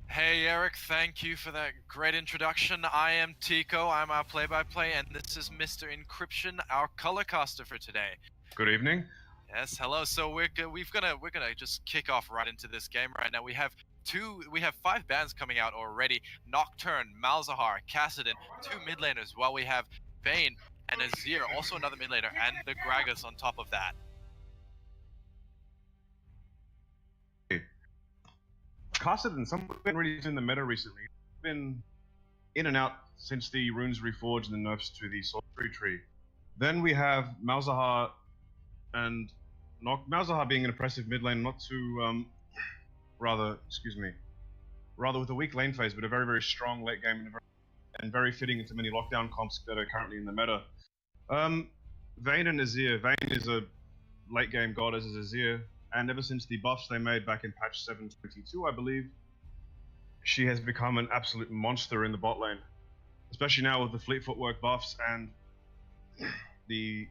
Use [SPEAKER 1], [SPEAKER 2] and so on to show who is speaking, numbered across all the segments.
[SPEAKER 1] Hey Eric, thank you for that great introduction. I am Tico, I'm our play-by-play, and this is Mr. Encryption, our color caster for today.
[SPEAKER 2] Good evening.
[SPEAKER 1] Yes, hello. So we're gonna just kick off right into this game right now. We have 5 bans coming out already: Nocturne, Malzahar, Kassadin, 2 mid laners, while we have Vayne and Azir, also another mid laner, and the Gragas on top of that.
[SPEAKER 2] Kassadin, someone's been really in the meta recently. Been in and out since the runes reforged and the nerfs to the sorcery tree. Then we have Malzahar and Malzahar being an impressive mid lane, not too rather with a weak lane phase, but a very, very strong late game and very fitting into many lockdown comps that are currently in the meta. Vayne and Azir. Vayne is a late game god, as is Azir, and ever since the buffs they made back in patch 7.22, I believe, she has become an absolute monster in the bot lane, especially now with the fleet footwork buffs and the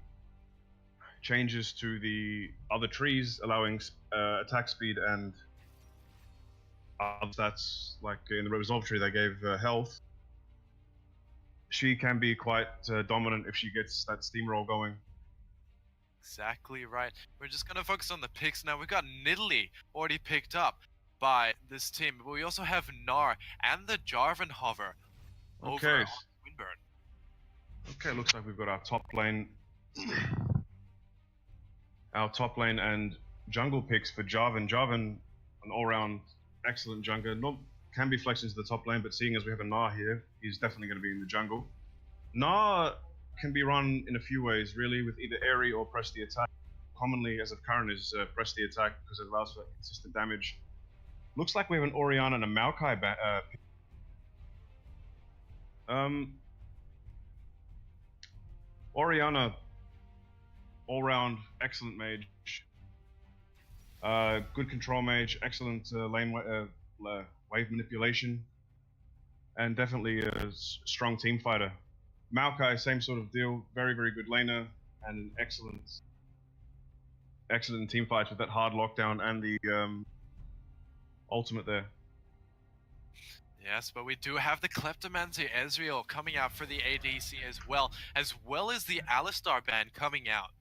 [SPEAKER 2] changes to the other trees, allowing attack speed and other stats. Like in the resolve tree, they gave health. She can be quite dominant if she gets that steamroll going.
[SPEAKER 1] Exactly right. We're just gonna focus on the picks now. We've got Nidalee already picked up by this team, but we also have Gnar and the Jarvan Hover over on Swinburne.
[SPEAKER 2] Okay, looks like we've got our top lane and jungle picks for Jarvan. Jarvan, an all-round excellent jungler. Can be flexed into the top lane, but seeing as we have a Gnar here, he's definitely going to be in the jungle. Gnar can be run in a few ways, really, with either airy or press the attack. Commonly, as of current, is press the attack because it allows for consistent damage. Looks like we have an Orianna and a Maokai pick. Orianna, all-round excellent mage. Good control mage, excellent lane wave manipulation, and definitely a strong team fighter. Maokai, same sort of deal, very, very good laner, and an excellent team fights with that hard lockdown and the ultimate there.
[SPEAKER 1] Yes, but we do have the Kleptomancer Ezreal coming out for the ADC as well as the Alistar ban coming out.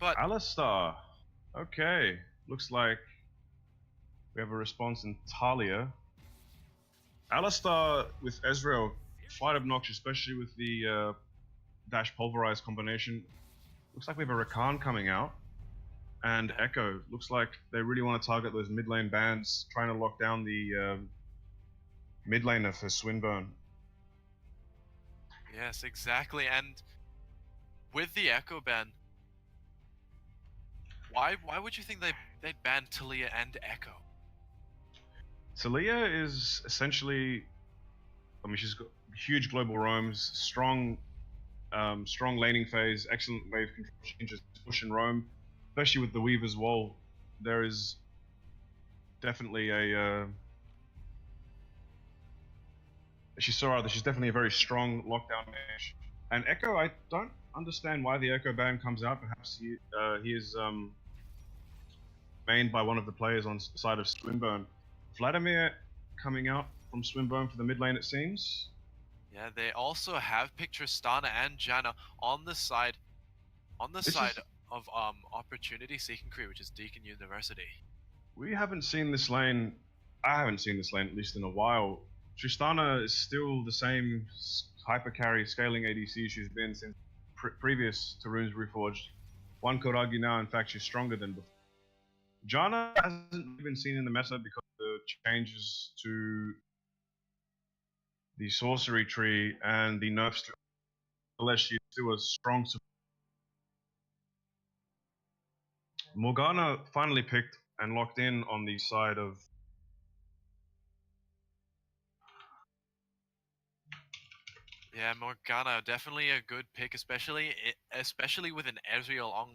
[SPEAKER 1] But
[SPEAKER 2] Alistar, okay, looks like we have a response in Talia. Alistar with Ezreal, quite obnoxious, especially with the dash pulverize combination. Looks like we have a Rakan coming out, and Echo. Looks like they really want to target those mid lane bans, trying to lock down the mid laner for Swinburne.
[SPEAKER 1] yes, exactly, and with the Echo ban, why would you think they'd ban Talia and Echo?
[SPEAKER 2] Talia is essentially, I mean, she's got huge global roams, strong laning phase, excellent wave control. She can just push and roam, especially with the Weaver's Wall. There is definitely a she's definitely a very strong lockdown mage. And Echo, I don't understand why the Echo ban comes out. Perhaps he is mained by one of the players on the side of Swinburne. Vladimir coming out from Swinburne for the mid lane, it seems.
[SPEAKER 1] Yeah, they also have picked Tristana and Janna on the side of opportunity seeking crew, which is Deakin University.
[SPEAKER 2] We haven't seen this lane. I haven't seen this lane at least in a while. Tristana is still the same hyper carry scaling ADC she's been since previous to Runes Reforged. One could argue now, in fact, she's stronger than before. Janna hasn't been seen in the meta because of the changes to the sorcery tree and the nerfs to, unless she's still a strong support. Morgana finally picked and locked in on the side of
[SPEAKER 1] Yeah, Morgana, definitely a good pick, especially with an Ezreal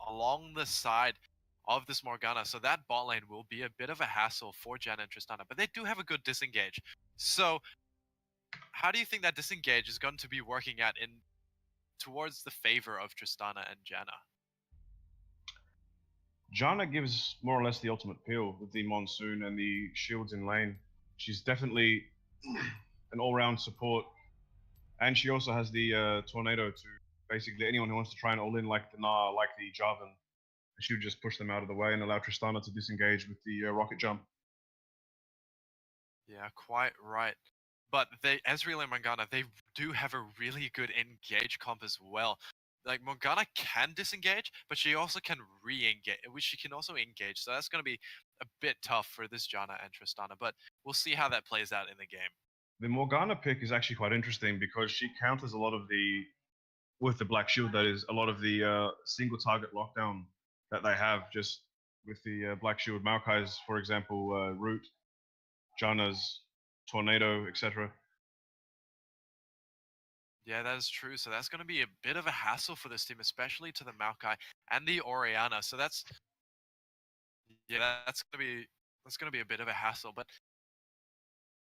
[SPEAKER 1] along the side of this Morgana. So that bot lane will be a bit of a hassle for Janna and Tristana, but they do have a good disengage. So how do you think that disengage is going to be working out in towards the favor of Tristana and Janna?
[SPEAKER 2] Janna gives more or less the ultimate peel with the Monsoon and the shields in lane. She's definitely an all-round support, and she also has the Tornado to basically anyone who wants to try and all-in like the Gnar, like the Jarvan. She would just push them out of the way and allow Tristana to disengage with the rocket jump.
[SPEAKER 1] Yeah, quite right. But Ezreal and Morgana, they do have a really good engage comp as well. Like Morgana can disengage, but she also can re-engage, which she can also engage. So that's going to be a bit tough for this Janna and Tristana. But we'll see how that plays out in the game.
[SPEAKER 2] The Morgana pick is actually quite interesting because she counters a lot of the, with the Black Shield that is, a lot of the single target lockdown that they have just with the Black Shield. Maokai's, for example, Root, Janna's Tornado, etc.
[SPEAKER 1] Yeah, that is true. So that's going to be a bit of a hassle for this team, especially to the Maokai and the Orianna. So that's going to be a bit of a hassle. But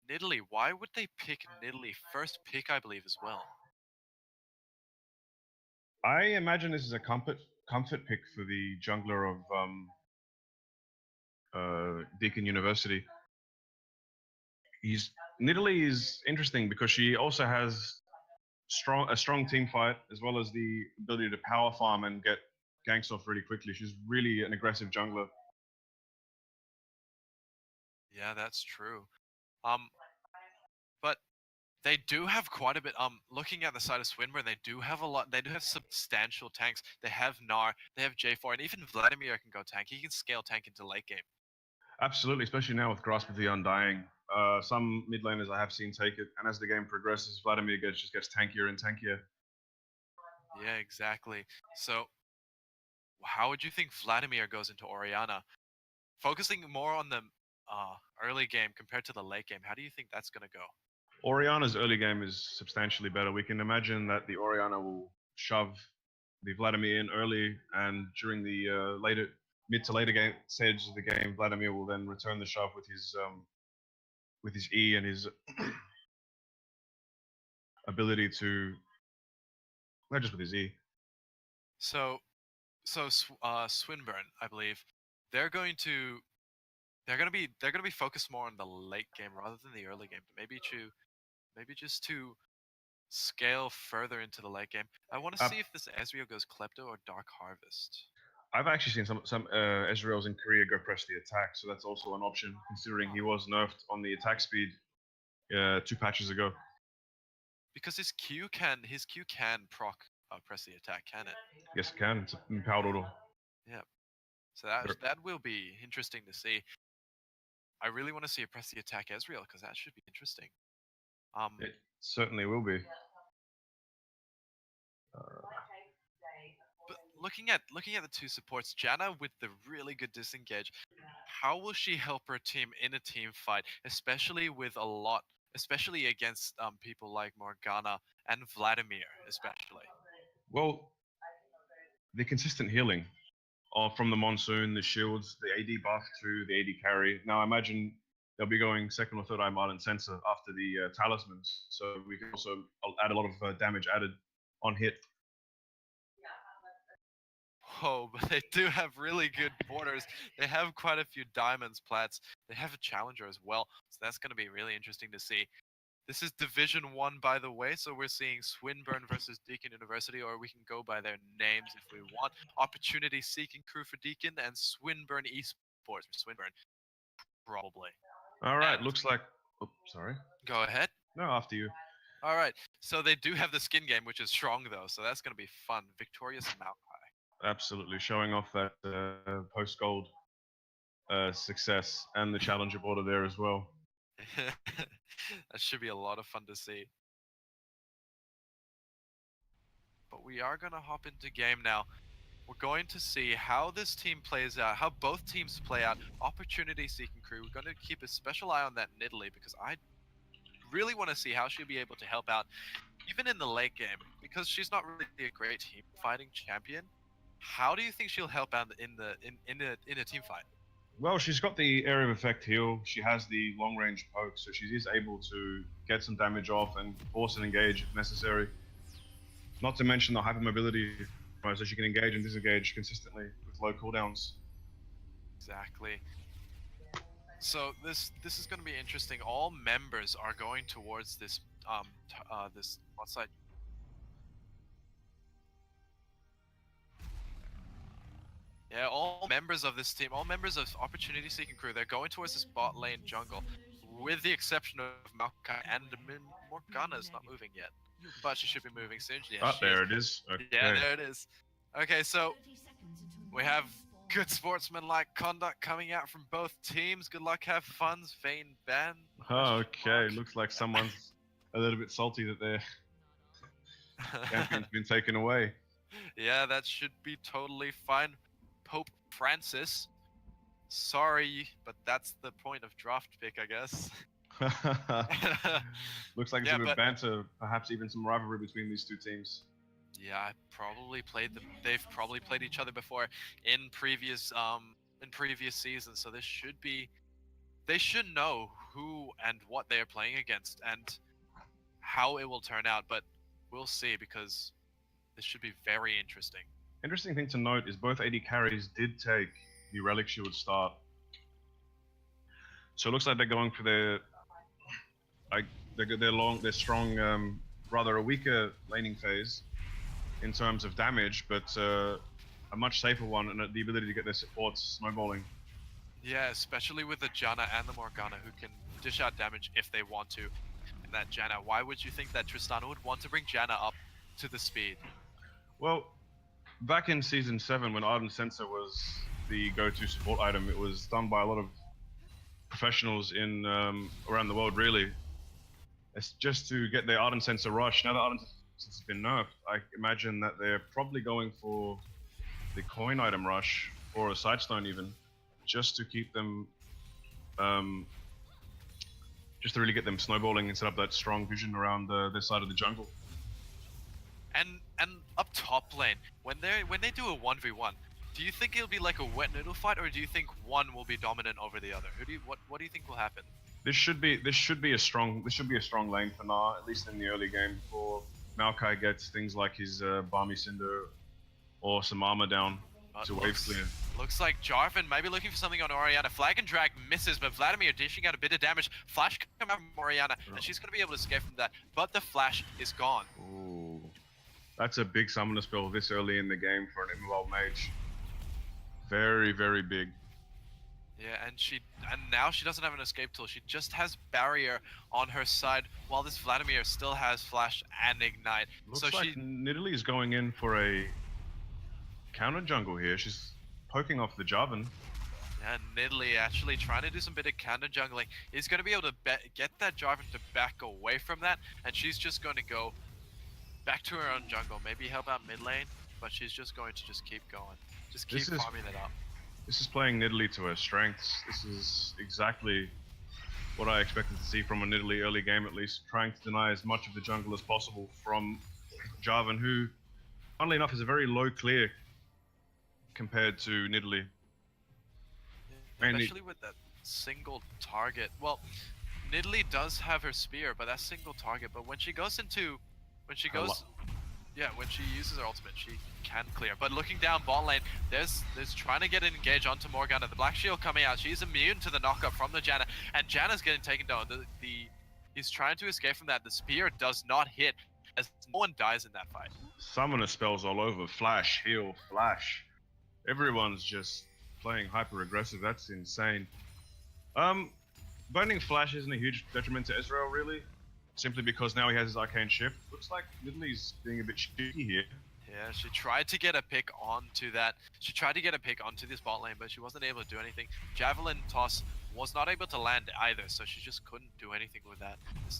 [SPEAKER 1] Nidalee, why would they pick Nidalee? First pick, I believe, as well.
[SPEAKER 2] I imagine this is a comfort pick for the jungler of Deakin University. Nidalee is interesting because she also has a strong team fight as well as the ability to power farm and get ganks off really quickly. She's really an aggressive jungler.
[SPEAKER 1] Yeah, that's true. But they do have quite a bit. Looking at the side of Swinburne, they do have a lot. They do have substantial tanks. They have Gnar, they have J4, and even Vladimir can go tank. He can scale tank into late game.
[SPEAKER 2] Absolutely, especially now with Grasp of the Undying. Some mid laners I have seen take it, and as the game progresses, Vladimir just gets tankier and tankier.
[SPEAKER 1] Yeah, exactly. So, how would you think Vladimir goes into Orianna? Focusing more on the early game compared to the late game, how do you think that's going to go?
[SPEAKER 2] Orianna's early game is substantially better. We can imagine that the Orianna will shove the Vladimir in early, and during the mid to later game stages of the game, Vladimir will then return the shove with his E and his ability to, not just with his E.
[SPEAKER 1] So Swinburne, I believe, they're going to be focused more on the late game rather than the early game. Maybe just to scale further into the late game. I want to see if this Ezreal goes Klepto or Dark Harvest.
[SPEAKER 2] I've actually seen some Ezreals in Korea go press the attack, so that's also an option, considering he was nerfed on the attack speed 2 patches ago.
[SPEAKER 1] Because his Q can proc press the attack, can it?
[SPEAKER 2] Yes, it can. It's a powered auto.
[SPEAKER 1] Yeah. So that will be interesting to see. I really want to see a press the attack Ezreal because that should be interesting.
[SPEAKER 2] It certainly will be.
[SPEAKER 1] But looking at the two supports, Janna with the really good disengage, how will she help her team in a team fight, especially against people like Morgana and Vladimir, especially?
[SPEAKER 2] Well, the consistent healing from the Monsoon, the shields, the AD buff to the AD carry. Now, I imagine they'll be going second or third Iron Ardent Sensor after the talismans, so we can also add a lot of damage added on hit.
[SPEAKER 1] Oh, but they do have really good borders. They have quite a few diamonds, plats. They have a challenger as well, so that's going to be really interesting to see. This is Division 1, by the way, so we're seeing Swinburne versus DEAKIN University, or we can go by their names if we want. Opportunity Seeking Crew for DEAKIN and Swinburne Esports for Swinburne, probably.
[SPEAKER 2] All right,
[SPEAKER 1] And-
[SPEAKER 2] looks like. Oh, sorry.
[SPEAKER 1] Go ahead.
[SPEAKER 2] No, after you.
[SPEAKER 1] All right, so they do have the skin game, which is strong, though, so that's going to be fun. Victorious Maokai.
[SPEAKER 2] Absolutely, showing off that post-gold success and the challenger border there as well.
[SPEAKER 1] That should be a lot of fun to see. But we are going to hop into game now. We're going to see how this team plays out, how both teams play out. Opportunity Seeking Crew, we're going to keep a special eye on that Nidalee, because I really want to see how she'll be able to help out, even in the late game, because she's not really a great team fighting champion. How do you think she'll help out in a team fight?
[SPEAKER 2] Well, she's got the area of effect heal. She has the long range poke, so she is able to get some damage off and force an engage if necessary. Not to mention the hypermobility, so she can engage and disengage consistently with low cooldowns.
[SPEAKER 1] Exactly. So this is going to be interesting. All members are going towards this this what's that? Yeah, all members of this team, all members of Opportunity Seeking Crew, they're going towards this bot lane jungle, with the exception of Maokai, and Morgana's not moving yet, but she should be moving soon. Yeah,
[SPEAKER 2] There it is. Okay.
[SPEAKER 1] Yeah, there it is. Okay, so we have good sportsmanlike conduct coming out from both teams. Good luck, have fun, Vayne ban.
[SPEAKER 2] Okay, looks like someone's a little bit salty that their champion's been taken away.
[SPEAKER 1] Yeah, that should be totally fine. Pope Francis. Sorry, but that's the point of draft pick, I guess.
[SPEAKER 2] Looks like it's a bit of banter, perhaps even some rivalry between these two teams.
[SPEAKER 1] Yeah, I probably played them. They've probably played each other before in previous seasons, so this should be. They should know who and what they are playing against and how it will turn out, but we'll see, because this should be very interesting.
[SPEAKER 2] Interesting thing to note is both AD carries did take the Relic Shield start. So it looks like they're going for their strong, rather a weaker laning phase in terms of damage, but a much safer one, and the ability to get their supports snowballing.
[SPEAKER 1] Yeah, especially with the Janna and the Morgana, who can dish out damage if they want to. And that Janna, why would you think that Tristana would want to bring Janna up to the speed?
[SPEAKER 2] Well, back in Season 7, when Ardent Sensor was the go-to support item, it was done by a lot of professionals in around the world, really. It's just to get their Ardent Sensor rush. Now that Ardent Sensor has been nerfed, I imagine that they're probably going for the coin item rush, or a Sidestone even, just to keep them, just to really get them snowballing and set up that strong vision around their side of the jungle.
[SPEAKER 1] And up top lane, when they do a 1v1, do you think it'll be like a wet noodle fight, or do you think one will be dominant over the other? What do you think will happen?
[SPEAKER 2] This should be a strong lane for Nah, at least in the early game, before Maokai gets things like his Balmy Cinder or some armor down to wave clear.
[SPEAKER 1] Looks like Jarvan maybe looking for something on Orianna. Flag and drag misses, but Vladimir dishing out a bit of damage. Flash come out from Orianna, and she's going to be able to escape from that, but the flash is gone.
[SPEAKER 2] Ooh. That's a big summoner spell this early in the game for an immobile mage. Very, very big.
[SPEAKER 1] Yeah, and now she doesn't have an escape tool. She just has barrier on her side, while this Vladimir still has flash and ignite.
[SPEAKER 2] Looks like Nidalee is going in for a counter jungle here. She's poking off the Jarvan.
[SPEAKER 1] Yeah, Nidalee actually trying to do some bit of counter jungling. Is going to be able to get that Jarvan to back away from that, and she's just going to go back to her own jungle. Maybe help out mid lane, but she's just going to keep going. Just keep farming it up.
[SPEAKER 2] This is playing Nidalee to her strengths. This is exactly what I expected to see from a Nidalee early game, at least. Trying to deny as much of the jungle as possible from Jarvan, who, funnily enough, is a very low clear compared to Nidalee.
[SPEAKER 1] Especially with that single target. Well, Nidalee does have her spear, but that's single target. But when she goes when she uses her ultimate, she can clear. But looking down bot lane, there's trying to get an engage onto Morgana. The Black Shield coming out. She's immune to the knockup from the Janna, and Janna's getting taken down. The He's trying to escape from that. The spear does not hit, as no one dies in that fight.
[SPEAKER 2] Summoner spells all over. Flash, heal, flash. Everyone's just playing hyper aggressive. That's insane. Burning flash isn't a huge detriment to Ezreal, really. Simply because now he has his arcane shift. Looks like Nidalee being a bit cheeky here.
[SPEAKER 1] Yeah, she tried to get a pick onto that. She tried to get a pick onto this bot lane, but she wasn't able to do anything. Javelin toss was not able to land either, so she just couldn't do anything with that.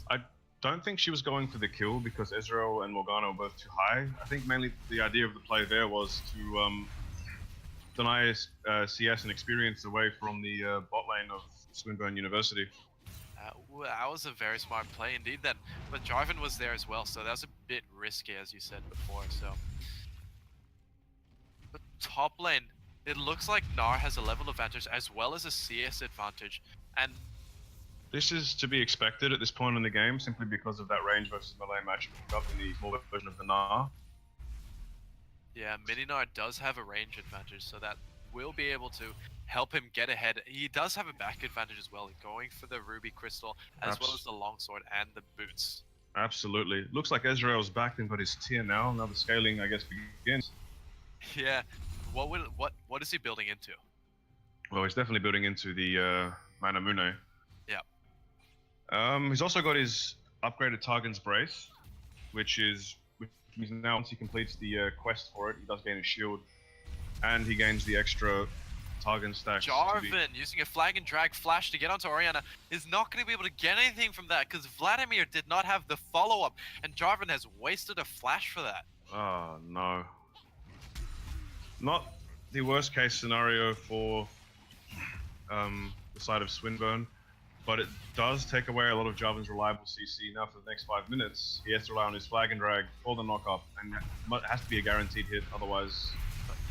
[SPEAKER 2] I don't think she was going for the kill because Ezreal and Morgana were both too high. I think mainly the idea of the play there was to deny CS and experience away from the bot lane of Swinburne University.
[SPEAKER 1] That was a very smart play indeed. But Jarvan was there as well, so that was a bit risky, as you said before. So, but top lane, it looks like Gnar has a level advantage as well as a CS advantage, and
[SPEAKER 2] this is to be expected at this point in the game, simply because of that range versus melee match up in the small version of the Gnar.
[SPEAKER 1] Yeah, Mini Gnar does have a range advantage, so that will be able to help him get ahead. He does have a back advantage as well, going for the Ruby Crystal, as well as the Longsword and the boots.
[SPEAKER 2] Absolutely. Looks like Ezreal's back and got his tier now. Now the scaling, I guess, begins.
[SPEAKER 1] Yeah. What is he building into?
[SPEAKER 2] Well, he's definitely building into the Manamune.
[SPEAKER 1] Yeah.
[SPEAKER 2] He's also got his upgraded Targon's Brace, which means now once he completes the quest for it, he does gain a shield, and he gains the extra Targon stacks.
[SPEAKER 1] Jarvan using a flag and drag flash to get onto Orianna is not going to be able to get anything from that because Vladimir did not have the follow-up, and Jarvan has wasted a flash for that.
[SPEAKER 2] Oh no. Not the worst case scenario for the side of Swinburne, but it does take away a lot of Jarvan's reliable CC. Now for the next 5 minutes, he has to rely on his flag and drag for the knock-up, and it has to be a guaranteed hit, otherwise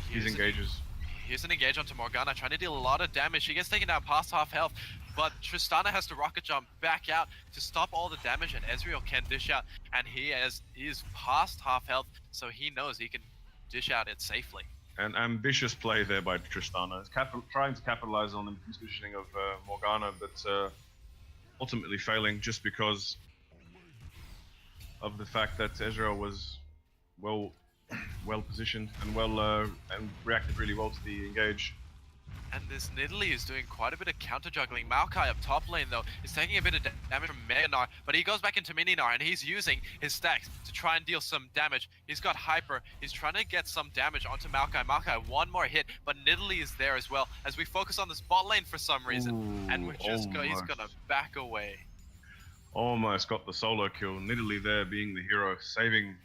[SPEAKER 2] he engages.
[SPEAKER 1] Here's an engage onto Morgana, trying to deal a lot of damage. She gets taken down past half health, but Tristana has to rocket jump back out to stop all the damage, and Ezreal can dish out, and he is past half health, so he knows he can dish out it safely.
[SPEAKER 2] An ambitious play there by Tristana, trying to capitalize on the positioning of Morgana, but ultimately failing just because of the fact that Ezreal was well positioned and and reacted really well to the engage.
[SPEAKER 1] And this Nidalee is doing quite a bit of counter juggling. Maokai up top lane though is taking a bit of damage from Mega Gnar, but he goes back into Mini Gnar and he's using his stacks to try and deal some damage. He's got Hyper, he's trying to get some damage onto Maokai. Maokai, one more hit, but Nidalee is there as well as we focus on this bot lane for some reason.
[SPEAKER 2] Ooh,
[SPEAKER 1] and he's gonna back away.
[SPEAKER 2] Almost got the solo kill. Nidalee there being the hero, saving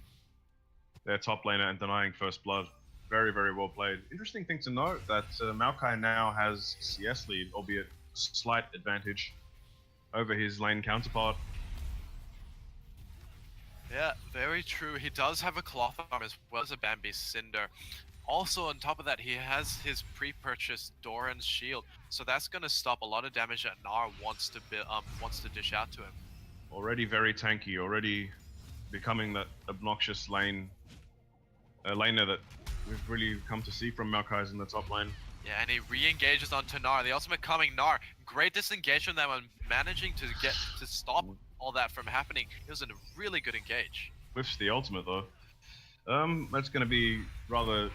[SPEAKER 2] their top laner and denying first blood. Very, very well played. Interesting thing to note that Maokai now has CS lead, albeit slight advantage over his lane counterpart.
[SPEAKER 1] Yeah, very true. He does have a cloth arm as well as a Bambi Cinder. Also, on top of that, he has his pre-purchased Doran's shield, so that's going to stop a lot of damage that Gnar wants to dish out to him.
[SPEAKER 2] Already very tanky, already becoming that obnoxious laner that we've really come to see from Maokai's in the top lane.
[SPEAKER 1] Yeah, and he re-engages onto Gnar. The ultimate coming Gnar. Great disengage from them and managing to stop all that from happening. It was a really good engage.
[SPEAKER 2] Whiffs the ultimate though. That's going to be rather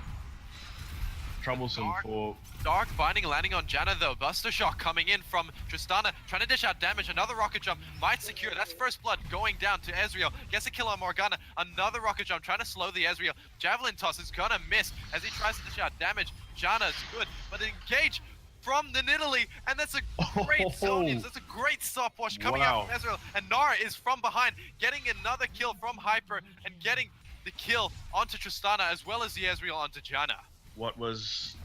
[SPEAKER 2] troublesome for...
[SPEAKER 1] Dark Binding landing on Janna though. Buster Shock coming in from Tristana, trying to dish out damage. Another rocket jump might secure. That's first blood going down to Ezreal. Gets a kill on Morgana. Another rocket jump trying to slow the Ezreal. Javelin toss is gonna miss as he tries to dish out damage. Janna's good, but engage from the Nidalee, and that's a great That's a great stopwatch coming out from Ezreal. And Gnar is from behind, getting another kill from Hyper and getting the kill onto Tristana as well as the Ezreal onto Janna.
[SPEAKER 2] What was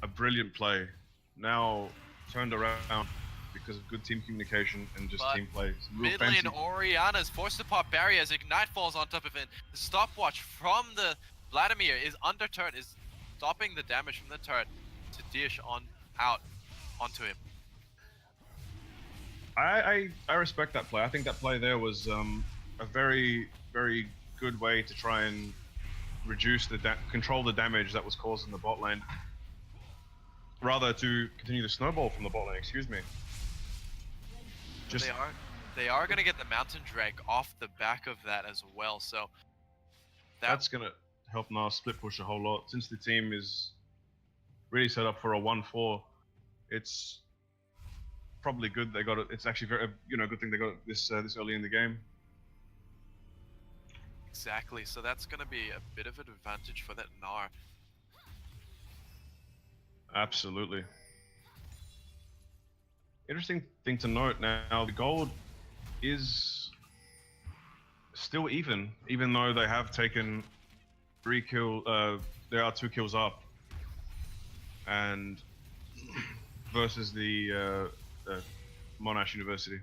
[SPEAKER 2] a brilliant play, now turned around because of good team communication and just team play.
[SPEAKER 1] Mid lane Orianna is forced to pop barrier as Ignite falls on top of it. The stopwatch from the Vladimir is under turret, is stopping the damage from the turret to dish out onto him.
[SPEAKER 2] I respect that play. I think that play there was a very, very good way to try and reduce control the damage that was caused in the bot lane. Rather to continue the snowball from the bot lane, excuse me.
[SPEAKER 1] They are going to get the Mountain Drake off the back of that as well, so...
[SPEAKER 2] That's going to help Nas split push a whole lot. Since the team is really set up for a 1-4, it's probably good they got it. It's actually very, good thing they got it this early in the game.
[SPEAKER 1] Exactly, so that's going to be a bit of an advantage for that Gnar.
[SPEAKER 2] Absolutely. Interesting thing to note now, the gold is still even though they have taken 3 kills, there are 2 kills up, and versus the Monash University.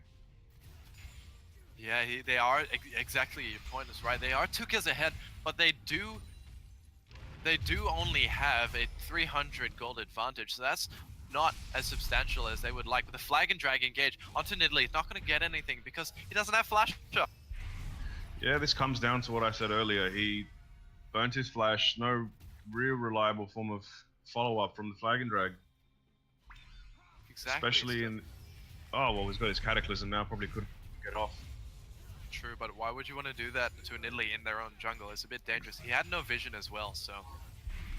[SPEAKER 1] Yeah, they are, exactly, your point is right. They are 2 kills ahead, but they do only have a 300 gold advantage, so that's not as substantial as they would like. But the flag and drag engage onto Nidalee. He's not going to get anything because he doesn't have flash.
[SPEAKER 2] Yeah, this comes down to what I said earlier. He burnt his flash. No real reliable form of follow-up from the flag and drag.
[SPEAKER 1] Exactly.
[SPEAKER 2] Especially in... Oh, well, he's got his Cataclysm now. Probably couldn't get off.
[SPEAKER 1] True, but why would you want to do that to a Nidalee in their own jungle? It's a bit dangerous. He had no vision as well, so...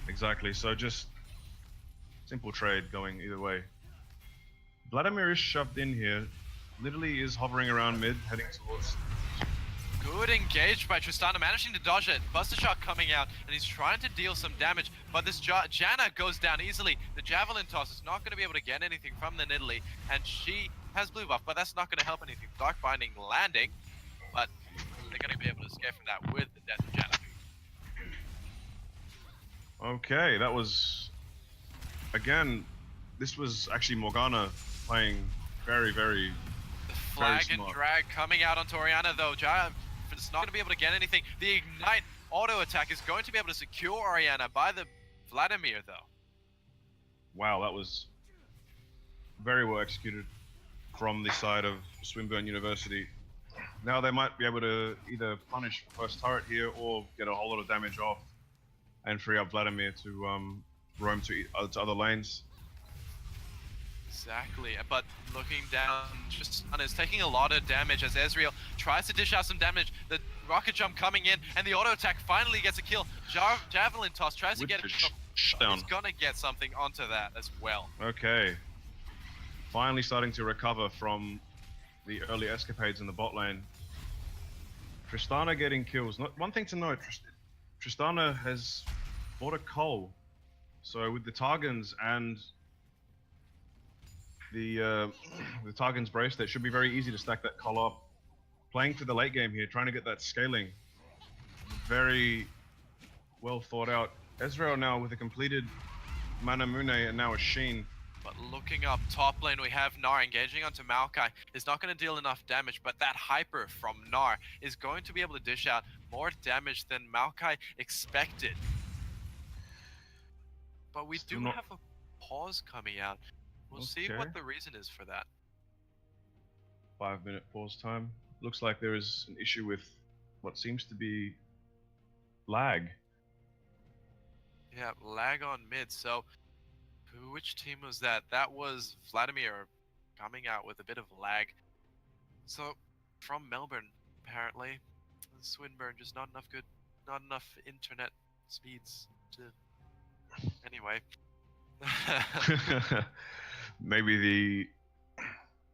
[SPEAKER 2] Exactly, so just... simple trade going either way. Vladimir is shoved in here. Literally is hovering around mid, heading towards...
[SPEAKER 1] Good engage by Tristana, managing to dodge it. Buster shot coming out, and he's trying to deal some damage, but this Janna goes down easily. The Javelin toss is not going to be able to get anything from the Nidalee, and she has blue buff, but that's not going to help anything. Dark Binding landing, but they're going to be able to escape from that with the death of Janna.
[SPEAKER 2] Okay, that was... Again, this was actually Morgana playing very, very...
[SPEAKER 1] The flag and drag coming out onto Orianna, though. It's not going to be able to get anything. The Ignite auto attack is going to be able to secure Orianna by the Vladimir, though.
[SPEAKER 2] Wow, that was very well executed from the side of Swinburne University. Now they might be able to either punish first turret here or get a whole lot of damage off and free up Vladimir to roam to other lanes.
[SPEAKER 1] Exactly, but looking down, Tristana is taking a lot of damage as Ezreal tries to dish out some damage. The rocket jump coming in, and the auto attack finally gets a kill. Javelin toss tries to get a kill. He's gonna get something onto that as well.
[SPEAKER 2] Okay. Finally starting to recover from the early escapades in the bot lane. Tristana getting kills. One thing to note, Tristana has bought a Cull. So with the Targons and the Targon's Bracelet, it should be very easy to stack that Cull up. Playing for the late game here, trying to get that scaling. Very well thought out. Ezreal now with a completed Manamune and now a Sheen.
[SPEAKER 1] But looking up top lane, we have Gnar engaging onto Maokai. It's not going to deal enough damage, but that Hyper from Gnar is going to be able to dish out more damage than Maokai expected. But we do have a pause coming out. We'll see what the reason is for that.
[SPEAKER 2] 5-minute pause time. Looks like there is an issue with what seems to be lag.
[SPEAKER 1] Yeah, lag on mid. So, which team was that? That was Vladimir coming out with a bit of lag. So, from Melbourne, apparently. Swinburne, just not enough internet speeds to... Anyway.
[SPEAKER 2] Maybe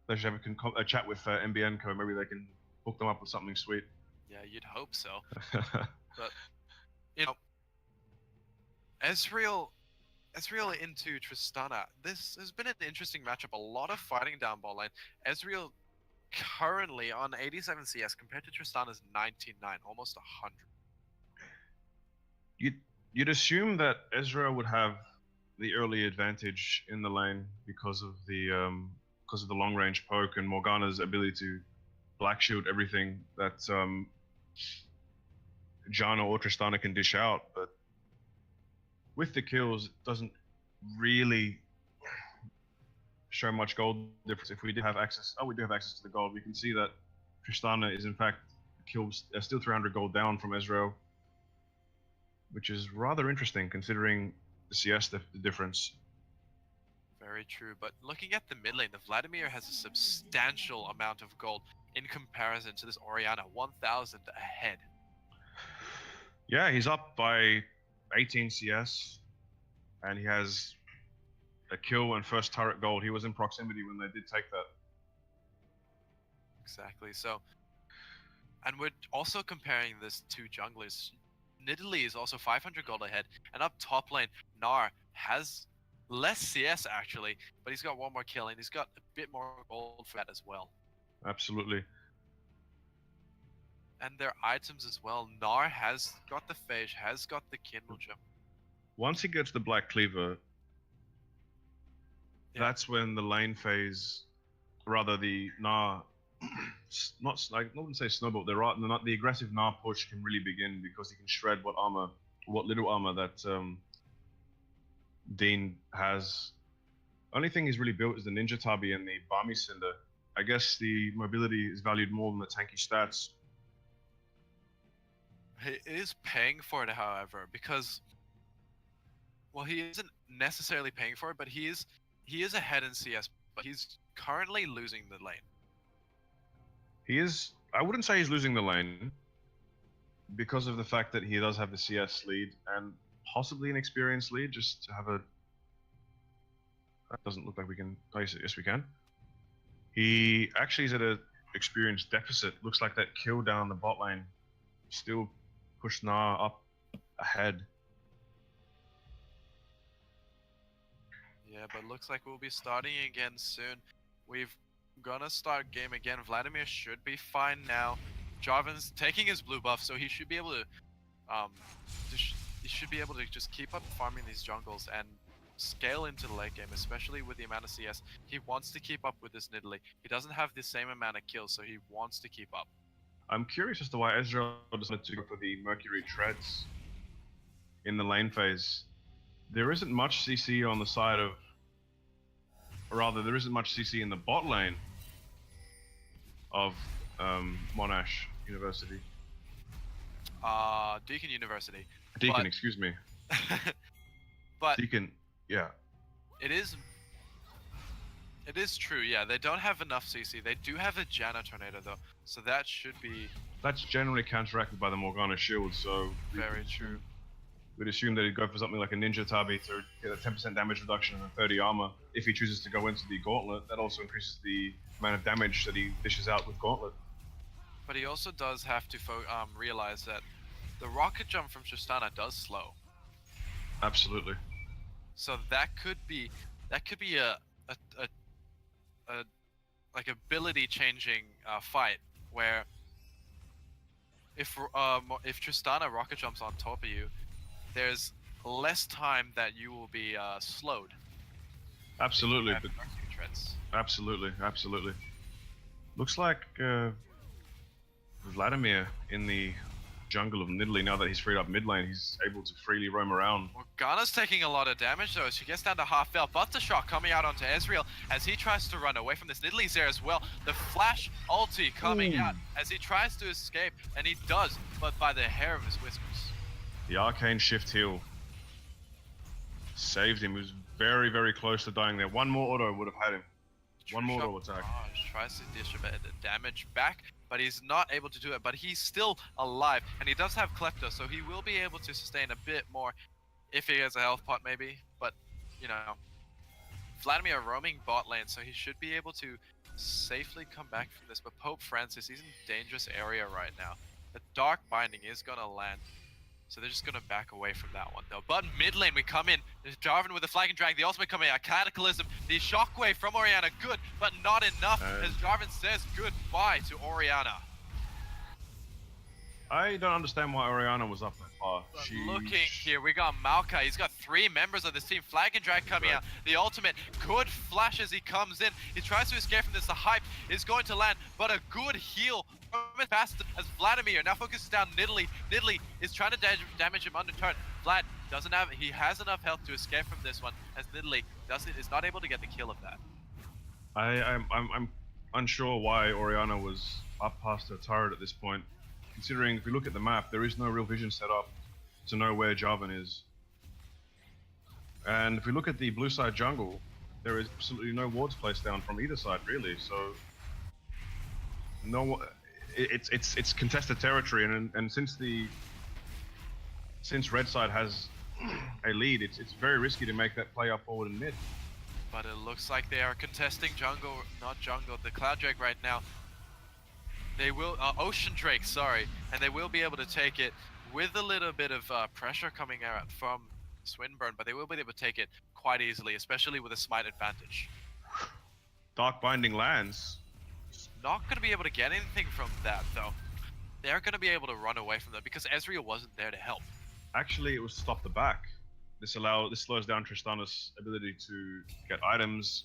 [SPEAKER 2] they should have a chat with MBN Co. Maybe they can hook them up with something sweet.
[SPEAKER 1] Yeah, you'd hope so. But, you know, Ezreal into Tristana. This has been an interesting matchup. A lot of fighting down bot lane. Ezreal currently on 87 CS compared to Tristana's 99, almost 100.
[SPEAKER 2] You'd assume that Ezreal would have the early advantage in the lane because of the long range poke and Morgana's ability to black shield everything that Janna or Tristana can dish out, but with the kills, it doesn't really show much gold difference. If we did have access, we do have access to the gold. We can see that Tristana is in fact still 300 gold down from Ezreal, which is rather interesting considering the CS difference.
[SPEAKER 1] Very true, but looking at the mid lane, the Vladimir has a substantial amount of gold. in comparison to this Orianna, 1,000 ahead.
[SPEAKER 2] Yeah, he's up by 18 CS, and he has a kill and first turret gold. He was in proximity when they did take that.
[SPEAKER 1] Exactly. So, and we're also comparing this to junglers. Nidalee is also 500 gold ahead, and up top lane, Gnar has less CS actually, but he's got one more kill and he's got a bit more gold for that as well.
[SPEAKER 2] Absolutely.
[SPEAKER 1] And their items as well. Gnar has got the Phage, has got the Kindle Gem.
[SPEAKER 2] Once he gets the Black Cleaver, that's when the lane phase, rather the Gnar, not I wouldn't say snowball. The aggressive Gnar push can really begin because he can shred what little armor that Dean has. Only thing he's really built is the Ninja Tabi and the Barmy Cinder. I guess the mobility is valued more than the tanky stats.
[SPEAKER 1] He is paying for it, however, because, well, he isn't necessarily paying for it, but he is ahead in CS, but he's currently losing the lane.
[SPEAKER 2] He is. I wouldn't say he's losing the lane because of the fact that he does have the CS lead and possibly an experience lead, just to have a. That doesn't look like we can. Oh, yes, we can. He actually is at an experience deficit. Looks like that kill down the bot lane still pushed Gnar up ahead.
[SPEAKER 1] Yeah, but looks like we'll be starting again soon. We've gonna start game again. Vladimir should be fine now. Jarvan's taking his blue buff, so he should be able to he should be able to just keep up farming these jungles and scale into the late game, especially with the amount of CS. He wants to keep up with this Nidalee. He doesn't have the same amount of kills, so he wants to keep up.
[SPEAKER 2] I'm curious as to why Ezreal decided to go for the Mercury Treads in the lane phase. There isn't much CC on the side of, or rather, there isn't much CC in the bot lane of Monash University.
[SPEAKER 1] DEAKIN University.
[SPEAKER 2] DEAKIN, excuse me.
[SPEAKER 1] But
[SPEAKER 2] DEAKIN, yeah.
[SPEAKER 1] It is true, yeah. They don't have enough CC. They do have a Janna Tornado though, so that should be.
[SPEAKER 2] That's generally counteracted by the Morgana Shield, so.
[SPEAKER 1] Very true.
[SPEAKER 2] We'd assume that he'd go for something like a Ninja Tabi to get a 10% damage reduction and a 30 armor. If he chooses to go into the Gauntlet, that also increases the amount of damage that he dishes out with Gauntlet.
[SPEAKER 1] But he also does have to realize that the rocket jump from Tristana does slow.
[SPEAKER 2] Absolutely.
[SPEAKER 1] So that could be a like ability changing fight where if Tristana rocket jumps on top of you, there's less time that you will be slowed.
[SPEAKER 2] Absolutely.
[SPEAKER 1] Treads.
[SPEAKER 2] Absolutely. Looks like Vladimir in the jungle of Nidalee, now that he's freed up mid lane, he's able to freely roam around.
[SPEAKER 1] Morgana's taking a lot of damage though. She gets down to half health. Buttershock coming out onto Ezreal as he tries to run away from this. Nidalee's there as well. The flash ulti coming out as he tries to escape, and he does, but by the hair of his whiskers.
[SPEAKER 2] The arcane shift heal saved him. He was very, very close to dying there. One more auto would have had him. One more auto attack.
[SPEAKER 1] Tries to dish a bit of damage back, but he's not able to do it. But he's still alive, and he does have Klepto, so he will be able to sustain a bit more if he has a health pot maybe. But, you know, Vladimir roaming bot lane, so he should be able to safely come back from this. But Pope Francis, he's in a dangerous area right now. The Dark Binding is going to land. So they're just going to back away from that one, though. But mid lane, we come in. There's Jarvan with the Flag and Drag. The ultimate coming out. Cataclysm. The Shockwave from Orianna. Good, but not enough. As Jarvan says goodbye to Orianna.
[SPEAKER 2] I don't understand why Orianna was up that far.
[SPEAKER 1] Looking here, we got Maokai. He's got 3 members of this team. Flag and Drag coming out. The ultimate could flash as he comes in. He tries to escape from this. The hype is going to land, but a good heal from his pass as Vladimir now focuses down Nidalee. Nidalee is trying to damage him under turn. Vlad doesn't have, he has enough health to escape from this one, as Nidalee is not able to get the kill of that.
[SPEAKER 2] I'm unsure why Orianna was up past her turret at this point. Considering if we look at the map, there is no real vision set up to know where Jarvan is. And if we look at the blue side jungle, there is absolutely no wards placed down from either side, really. So no, it's contested territory, and since Red Side has a lead, it's very risky to make that play up forward and mid.
[SPEAKER 1] But it looks like they are contesting jungle, not jungle, the Cloud Drake right now. They will, Ocean Drake, sorry, and they will be able to take it with a little bit of pressure coming out from Swinburne, but they will be able to take it quite easily, especially with a smite advantage.
[SPEAKER 2] Dark Binding lands.
[SPEAKER 1] Not going to be able to get anything from that, though. They're going to be able to run away from that because Ezreal wasn't there to help.
[SPEAKER 2] Actually, it was stop the back. This slows down Tristana's ability to get items,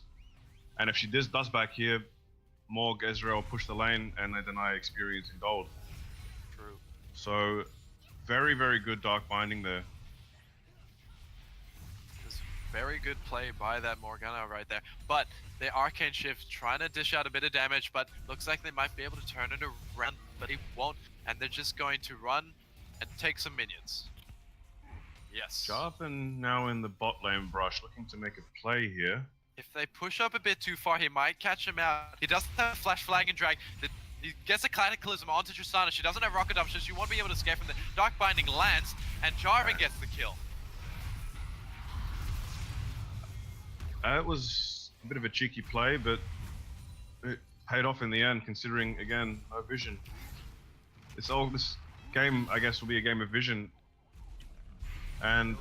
[SPEAKER 2] and if she does back here, Morg, Ezreal push the lane and they deny experience in gold.
[SPEAKER 1] True.
[SPEAKER 2] So, very, very good Dark Binding there.
[SPEAKER 1] Just very good play by that Morgana right there. But the Arcane Shift trying to dish out a bit of damage, but looks like they might be able to turn it around, but he won't, and they're just going to run and take some minions. Yes.
[SPEAKER 2] Jarvan now in the bot lane brush, looking to make a play here.
[SPEAKER 1] If they push up a bit too far, he might catch him out. He doesn't have Flash Flag and Drag. He gets a Cataclysm onto Tristana. She doesn't have Rocket Dump, so she won't be able to escape from the Dark Binding lands, and Jarvan gets the kill.
[SPEAKER 2] It was a bit of a cheeky play, but it paid off in the end, considering, again, no vision. This game, I guess, will be a game of vision. And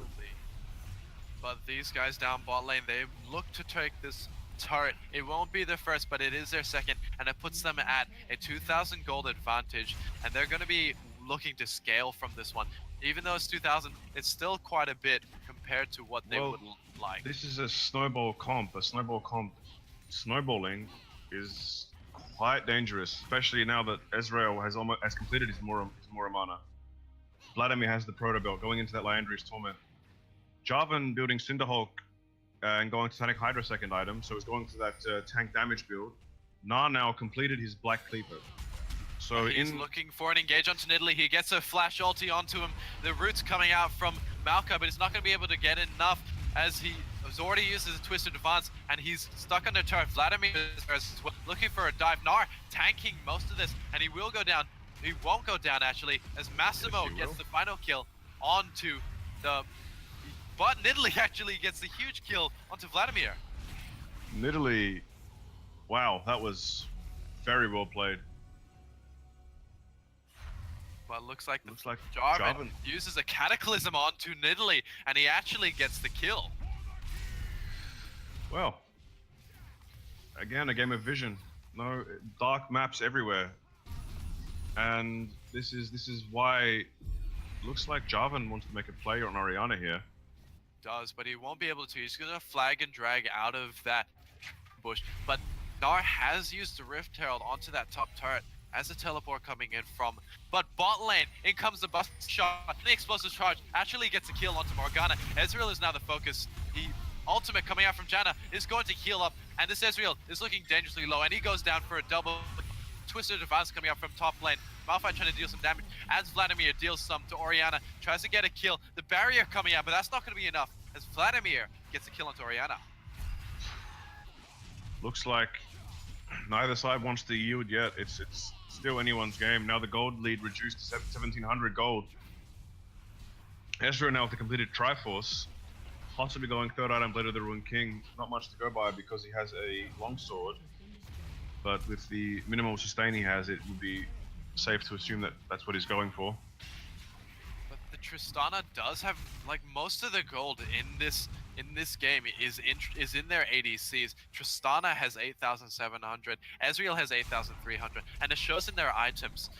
[SPEAKER 1] but these guys down bot lane, they look to take this turret. It won't be their first, but it is their second, and it puts them at a 2,000 gold advantage, and they're going to be looking to scale from this one. Even though it's 2,000, it's still quite a bit compared to what they would like.
[SPEAKER 2] This is a snowball comp. Snowballing is quite dangerous, especially now that Ezreal has completed his Mora mana. Vladimir has the Proto Belt going into that Liandry's Torment. Jarvan building Cinderhulk and going to Titanic Hydra second item, so he's going to that tank damage build. Now completed his Black Cleaver. So
[SPEAKER 1] he's looking for an engage onto Nidalee. He gets a flash ulti onto him. The root's coming out from Malka, but he's not going to be able to get enough as he has already used his Twisted Advance, and he's stuck on the turret. Vladimir is looking for a dive. Gnar tanking most of this, and he will go down. He won't go down, actually, as Massimo gets the final kill onto the... But Nidalee actually gets the huge kill onto Vladimir.
[SPEAKER 2] Nidalee, wow, that was very well played.
[SPEAKER 1] But looks like Jarvan uses a Cataclysm onto Nidalee, and he actually gets the kill.
[SPEAKER 2] Well, again, a game of vision. No dark maps everywhere. And this is why it looks like Jarvan wants to make a play on Orianna here.
[SPEAKER 1] Does, but he won't be able to. He's gonna flag and drag out of that bush. But Gnar has used the Rift Herald onto that top turret as a teleport coming in from. But bot lane, in comes the bust shot. The explosive charge actually gets a kill onto Morgana. Ezreal is now the focus. He ultimate coming out from Janna is going to heal up, and this Ezreal is looking dangerously low, and he goes down for a double. Twisted Advance coming out from top lane. Malphite trying to deal some damage as Vladimir deals some to Orianna. Tries to get a kill. The barrier coming out, but that's not going to be enough as Vladimir gets a kill onto Orianna.
[SPEAKER 2] Looks like neither side wants to yield yet. It's still anyone's game. Now the gold lead reduced to 1,700 gold. Ezra now with the completed Triforce, possibly going third item Blade of the Ruined King. Not much to go by because he has a longsword. But with the minimal sustain he has, it would be safe to assume that that's what he's going for.
[SPEAKER 1] But the Tristana does have, like, most of the gold in this game is in their ADCs. Tristana has 8,700, Ezreal has 8,300, and it shows in their items.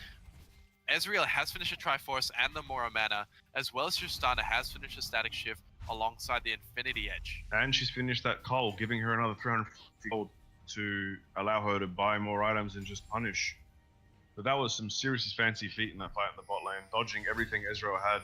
[SPEAKER 1] Ezreal has finished a Triforce and the Mora Mana, as well as Tristana has finished a Static Shift alongside the Infinity Edge.
[SPEAKER 2] And she's finished that Cull, giving her another 350 gold to allow her to buy more items and just punish. But that was some seriously fancy feat in that fight in the bot lane, dodging everything Ezreal had.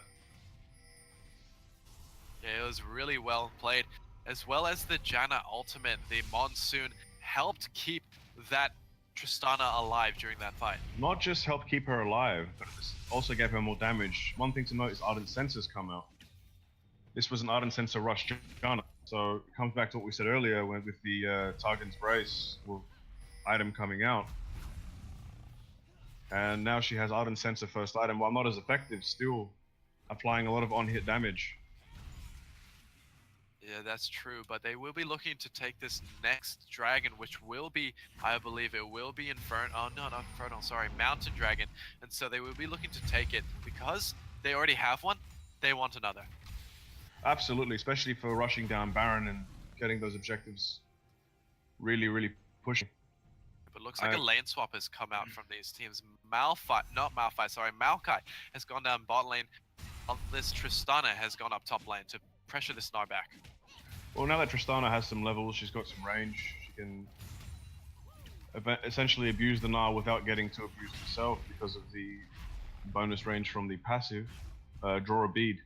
[SPEAKER 1] Yeah, it was really well played, as well as the Janna ultimate. The Monsoon helped keep that Tristana alive during that fight.
[SPEAKER 2] Not just helped keep her alive, but it also gave her more damage. One thing to note is Ardent Sensors come out. This was an Ardent Sensor rush Janna. So it comes back to what we said earlier with the Targan's Brace item coming out. And now she has Ardent Sensor first item, while not as effective, still applying a lot of on-hit damage.
[SPEAKER 1] Yeah, that's true, but they will be looking to take this next dragon, which will be, I believe it will be Inferno. Oh, no, not Inferno, sorry, Mountain Dragon. And so they will be looking to take it because they already have one, they want another.
[SPEAKER 2] Absolutely, especially for rushing down Baron and getting those objectives really, really pushing.
[SPEAKER 1] But it looks like a lane swap has come out from these teams. Maokai has gone down bot lane. This Tristana has gone up top lane to pressure this Gnar back.
[SPEAKER 2] Well, now that Tristana has some levels, she's got some range, she can essentially abuse the Gnar without getting too abused herself because of the bonus range from the passive, draw a bead.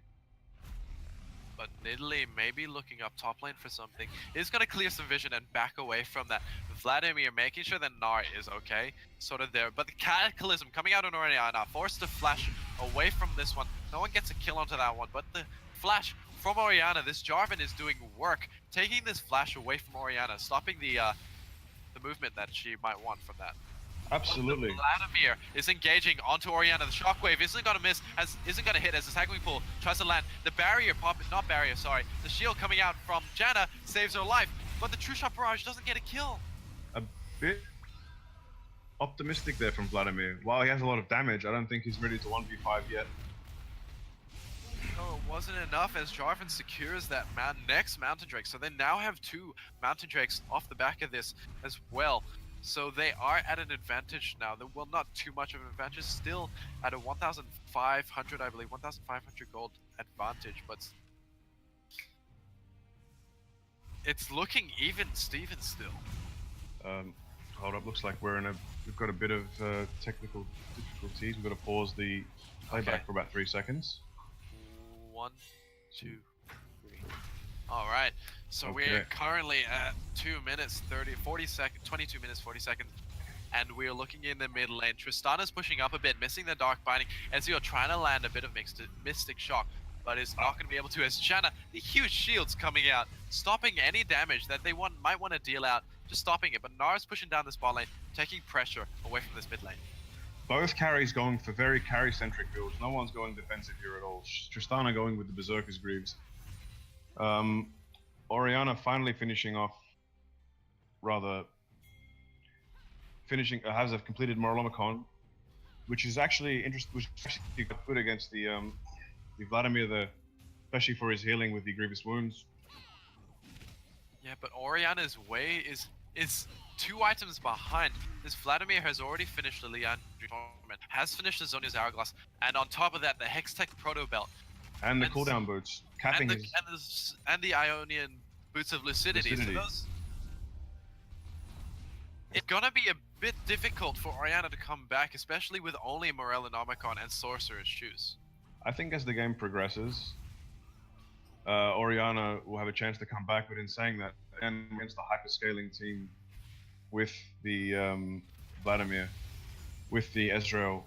[SPEAKER 1] But Nidalee may be looking up top lane for something. He's going to clear some vision and back away from that. Vladimir making sure that Gnar is okay, sort of there. But the Cataclysm coming out on Oriana, forced to flash away from this one. No one gets a kill onto that one, but the flash from Oriana, this Jarvan is doing work, taking this flash away from Oriana, stopping the movement that she might want from that.
[SPEAKER 2] Absolutely.
[SPEAKER 1] Vladimir is engaging onto Oriana. The shockwave isn't going to miss, isn't going to hit as the Sagwing Pool tries to land. The barrier the shield coming out from Janna saves her life, but the True Shot Barrage doesn't get a kill.
[SPEAKER 2] A bit optimistic there from Vladimir. While he has a lot of damage, I don't think he's ready to 1v5 yet.
[SPEAKER 1] No, it wasn't enough as Jarvan secures that next Mountain Drake. So they now have 2 Mountain Drakes off the back of this as well. So they are at an advantage now. Well, not too much of an advantage. Still at a 1,500, I believe, 1,500 gold advantage. But it's looking even Steven still.
[SPEAKER 2] Hold up, looks like we've got a bit of technical difficulties. We've got to pause the playback for about 3 seconds.
[SPEAKER 1] 1, 2, 3. All right. So we're currently at 22 minutes 40 seconds, and we're looking in the mid lane. Tristana's pushing up a bit, missing the Dark Binding, as you're trying to land a bit of Mystic Shock, but is not going to be able to, as Janna, the huge shields coming out, stopping any damage that they might want to deal out, just stopping it. But Nara's pushing down this bot lane, taking pressure away from this mid lane.
[SPEAKER 2] Both carries going for very carry-centric builds. No one's going defensive here at all. Tristana going with the Berserker's Greaves. Oriana finally finishing off, has a completed Morolomicon, which is actually quite good against the Vladimir, especially for his healing with the grievous wounds.
[SPEAKER 1] Yeah, but Oriana's way is 2 items behind. This Vladimir has already finished the Leandri tournament, has finished the Zhonya's Hourglass, and on top of that, the Hextech Proto Belt.
[SPEAKER 2] And the cooldown boots, capping
[SPEAKER 1] and the Ionian Boots of Lucidity. So it's gonna be a bit difficult for Oriana to come back, especially with only Morellonomicon and Sorcerer's Shoes.
[SPEAKER 2] I think as the game progresses, Oriana will have a chance to come back, but in saying that, and against the hyperscaling team with the Vladimir, with the Ezreal,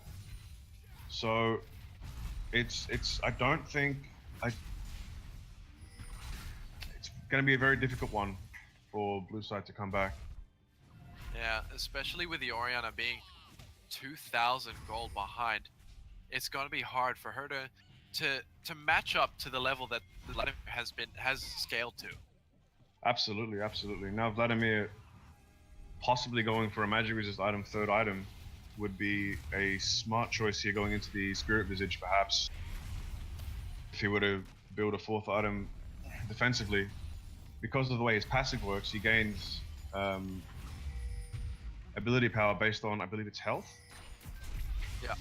[SPEAKER 2] so it's going to be a very difficult one for Blue Side to come back.
[SPEAKER 1] Yeah, especially with the Oriana being 2,000 gold behind, it's going to be hard for her to match up to the level that Vladimir has scaled to.
[SPEAKER 2] Absolutely, absolutely. Now Vladimir possibly going for a magic resist item, 3rd item, would be a smart choice here going into the Spirit Visage, perhaps. If he were to build a 4th item defensively, because of the way his passive works, he gains ability power based on, I believe it's health.
[SPEAKER 1] Yeah.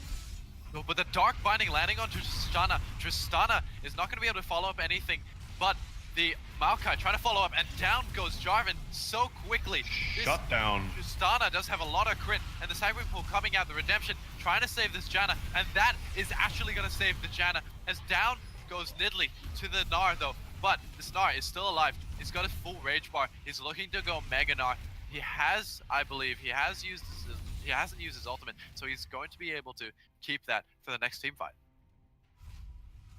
[SPEAKER 1] No, but the Dark Binding landing on Tristana. Tristana is not going to be able to follow up anything, but the Maokai trying to follow up, and down goes Jarvan so quickly.
[SPEAKER 2] Shut down.
[SPEAKER 1] Tristana does have a lot of crit, and the Sagwing Pool coming out, the Redemption, trying to save this Janna, and that is actually going to save the Janna, as down goes Nidalee to the Gnar though. But this Gnar is still alive. He's got his full rage bar. He's looking to go Mega Gnar. He has, I believe, he hasn't used his ultimate, so he's going to be able to keep that for the next team fight.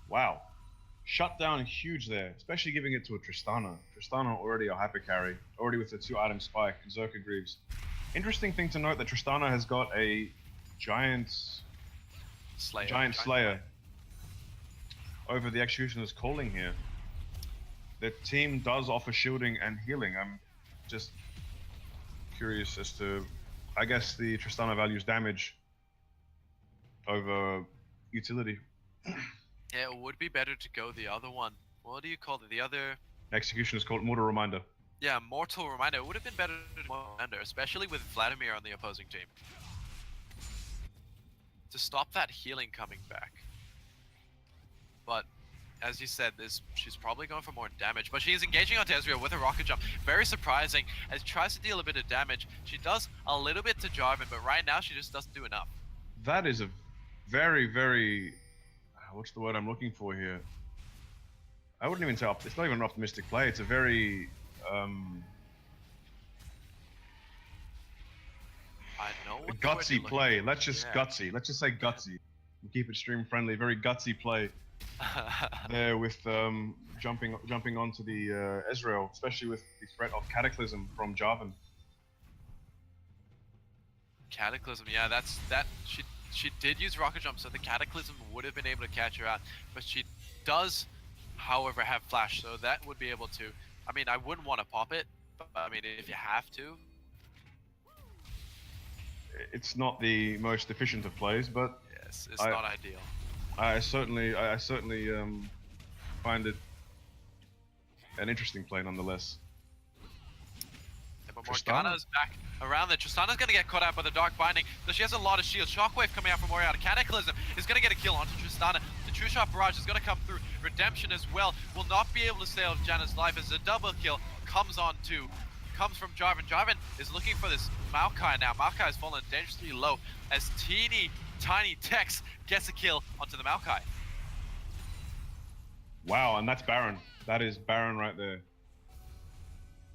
[SPEAKER 2] Wow. Shut down huge there, especially giving it to a Tristana. Tristana already a hyper carry, already with the 2 item spike, Berserker Greaves. Interesting thing to note that Tristana has got a Giant Slayer over the Executioner's calling here. The team does offer shielding and healing. I'm just curious as to, I guess the Tristana values damage over utility.
[SPEAKER 1] Yeah, it would be better to go the other one. What do you call it? The other...
[SPEAKER 2] Executioner's called Mortal Reminder.
[SPEAKER 1] Yeah, Mortal Reminder. It would have been better to do Mortal Reminder, especially with Vladimir on the opposing team. To stop that healing coming back. But as you said, she's probably going for more damage, but she's engaging onto Ezreal with a rocket jump. Very surprising, as she tries to deal a bit of damage. She does a little bit to Jarvan, but right now she just doesn't do enough.
[SPEAKER 2] That is a very, very... what's the word I'm looking for here? I wouldn't even say it's not even an optimistic play. It's a very...
[SPEAKER 1] I know what
[SPEAKER 2] gutsy play. Let's just gutsy. Let's just say gutsy. Keep it stream friendly. Very gutsy play. There with jumping onto the Ezreal, especially with the threat of Cataclysm from Jarvan.
[SPEAKER 1] Cataclysm, yeah, she did use rocket jump, so the Cataclysm would have been able to catch her out, but she does, however, have flash, so that would be able to. I mean, I wouldn't want to pop it, but I mean, if you have to.
[SPEAKER 2] It's not the most efficient of plays, but
[SPEAKER 1] yes, it's not ideal.
[SPEAKER 2] I certainly find it an interesting play nonetheless.
[SPEAKER 1] Yeah, but Morgana's back around there. Tristana's going to get caught out by the Dark Binding, so she has a lot of shields. Shockwave coming out from Orianna. Cataclysm is going to get a kill onto Tristana. The True Shot Barrage is going to come through. Redemption as well will not be able to save Janna's life as a double kill comes from Jarvan. Jarvan is looking for this Maokai now. Maokai has fallen dangerously low as teeny tiny Tex gets a kill onto the Maokai.
[SPEAKER 2] Wow, and that's Baron. That is Baron right there.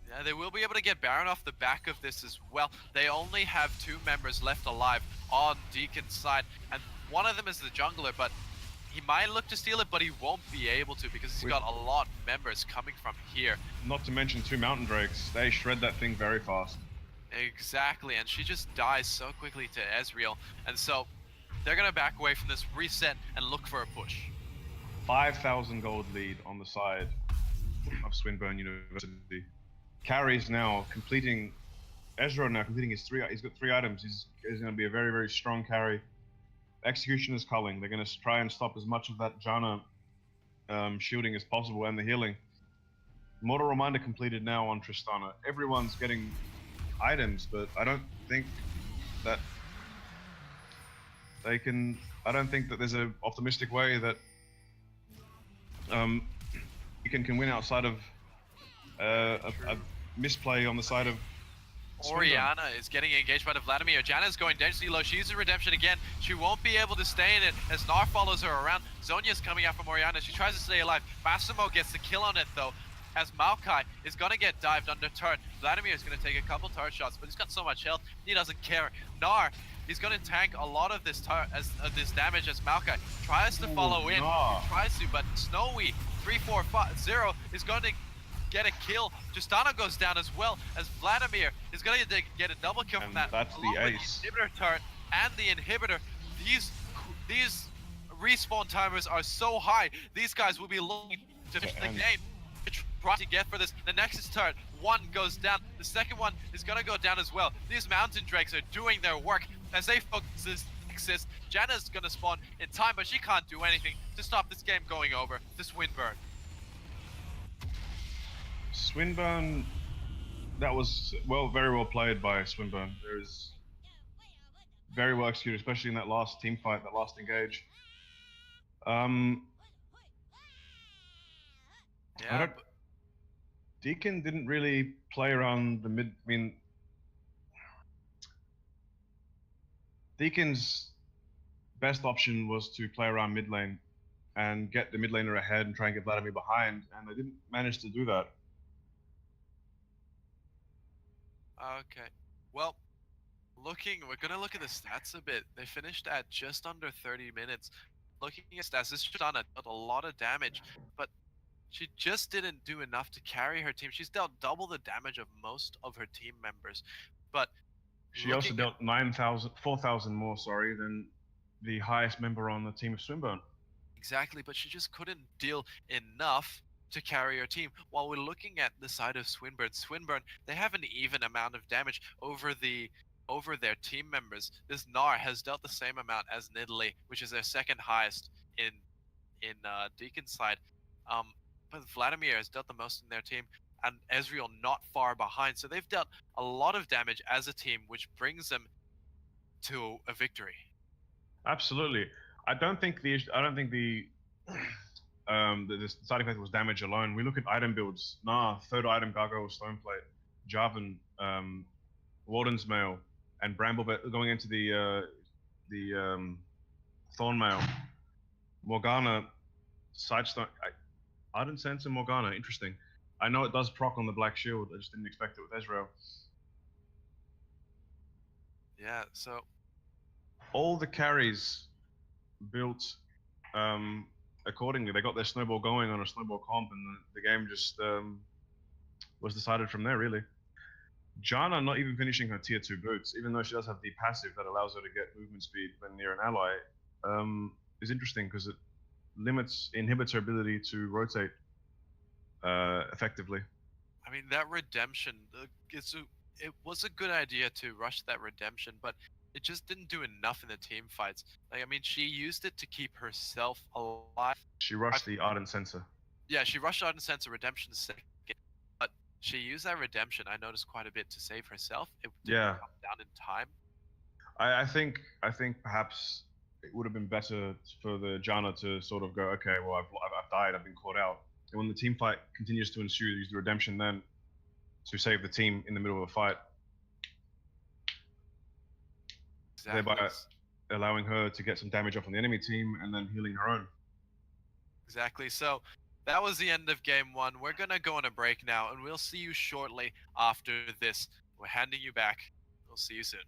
[SPEAKER 1] Yeah, they will be able to get Baron off the back of this as well. They only have 2 members left alive on DEAKIN's side, and one of them is the jungler, but he might look to steal it, but he won't be able to because he's got a lot of members coming from here. Not
[SPEAKER 2] to mention 2 Mountain Drakes. They shred that thing very fast.
[SPEAKER 1] Exactly, and she just dies so quickly to Ezreal, and so they're going to back away from this, reset, and look for a push.
[SPEAKER 2] 5,000 gold lead on the side of Swinburne University. Carries now completing... Ezreal now completing his 3... He's got 3 items. He's going to be a very, very strong carry. Execution is culling. They're going to try and stop as much of that Janna shielding as possible and the healing. Mortal Reminder completed now on Tristana. Everyone's getting items, but I don't think that they can... I don't think that there's an optimistic way that DEAKIN can win outside of a misplay on the side of
[SPEAKER 1] Orianna is getting engaged by the Vladimir. Janna's going dangerously low. She uses Redemption again. She won't be able to stay in it as Gnar follows her around. Zhonya's coming out from Orianna. She tries to stay alive. Massimo gets the kill on it though, as Maokai is going to get dived under turret. Vladimir is going to take a couple turret shots, but he's got so much health, he doesn't care. Gnar is going to tank a lot of this this damage as Maokai tries to follow in. He tries to, but Snowy 3-4-5-0 is going to get a kill. Tristana goes down as well as Vladimir is going to get a double kill from that.
[SPEAKER 2] That's the ace.
[SPEAKER 1] The inhibitor turret and the inhibitor. These respawn timers are so high. These guys will be looking to finish the game. Trying to get for this. The Nexus turret, 1 goes down. The second one is going to go down as well. These Mountain Drakes are doing their work as they focus this Nexus. Janna's going to spawn in time, but she can't do anything to stop this game going over to Swinburne.
[SPEAKER 2] Swinburne, that was very well played by Swinburne. There is very well executed, especially in that last team fight, that last engage.
[SPEAKER 1] Yeah.
[SPEAKER 2] DEAKIN didn't really play around the mid. I mean, DEAKIN's best option was to play around mid lane and get the mid laner ahead and try and get Vladimir behind, and they didn't manage to do that.
[SPEAKER 1] Okay, well, we're gonna look at the stats a bit. They finished at just under 30 minutes. Looking at stats, this Tristana dealt a lot of damage, but she just didn't do enough to carry her team. She's dealt double the damage of most of her team members, but
[SPEAKER 2] She also dealt 4,000 more, sorry, than the highest member on the team of Swinburne.
[SPEAKER 1] Exactly, but she just couldn't deal enough to carry her team. While we're looking at the side of Swinburne, they have an even amount of damage over their team members. This Gnar has dealt the same amount as Nidalee, which is their second highest in DEAKIN side. But Vladimir has dealt the most in their team, and Ezreal not far behind. So they've dealt a lot of damage as a team, which brings them to a victory.
[SPEAKER 2] Absolutely. I don't think the side effect was damage alone. We look at item builds. Third item Gargoyle Stoneplate, Jarvan, Warden's Mail, and Bramble going into the Thorn Mail. Morgana, Sidestone, Ardent Sense and Morgana. Interesting. I know it does proc on the Black Shield. I just didn't expect it with Ezreal.
[SPEAKER 1] Yeah. So
[SPEAKER 2] all the carries built accordingly. They got their snowball going on a snowball comp, and the game just was decided from there, really. Janna not even finishing her tier 2 boots, even though she does have the passive that allows her to get movement speed when near an ally, is interesting because it inhibits her ability to rotate effectively.
[SPEAKER 1] I mean, that redemption, it was a good idea to rush that redemption, but it just didn't do enough in the team fights. Like, I mean, she used it to keep herself alive.
[SPEAKER 2] She rushed the Ardent Sensor.
[SPEAKER 1] Yeah, she rushed Ardent Sensor redemption second, but she used that redemption, I noticed, quite a bit to save herself. It didn't come down in time.
[SPEAKER 2] I think perhaps it would have been better for the Janna to sort of go, okay, well, I've died, I've been caught out. And when the team fight continues to ensue, use the redemption then to save the team in the middle of a fight. Exactly. Thereby allowing her to get some damage off on the enemy team and then healing her own.
[SPEAKER 1] Exactly. So that was the end of game 1. We're going to go on a break now, and we'll see you shortly after this. We're handing you back. We'll see you soon.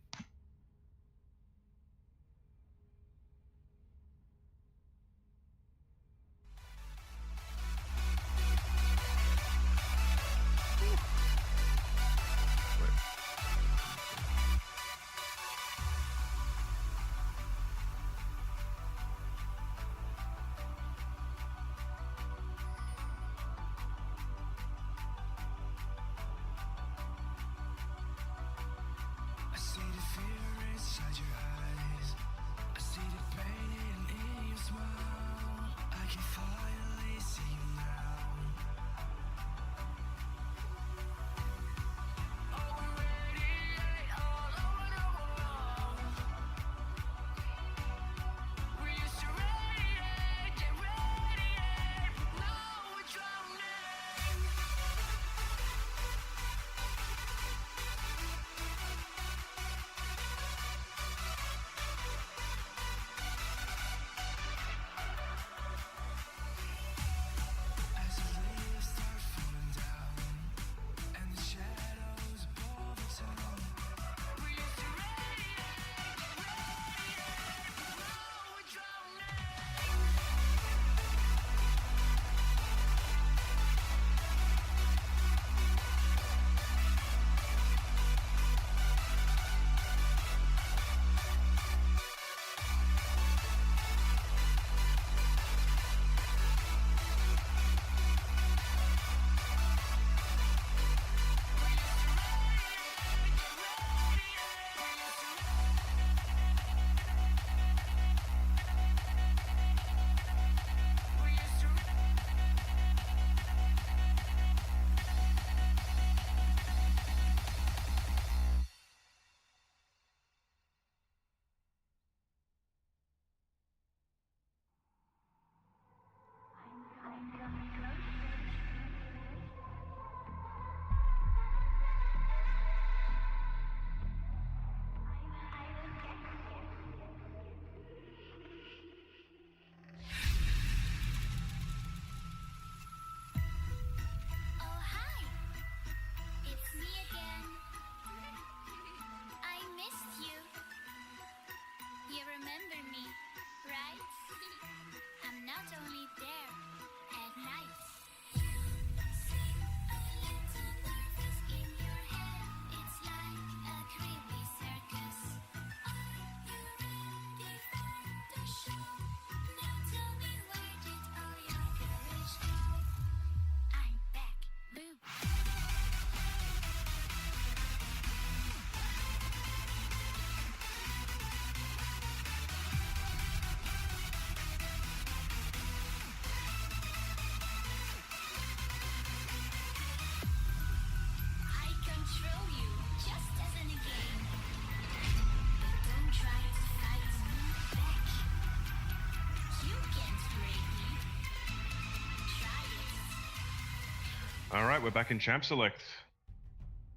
[SPEAKER 2] All right, we're back in Champ Select.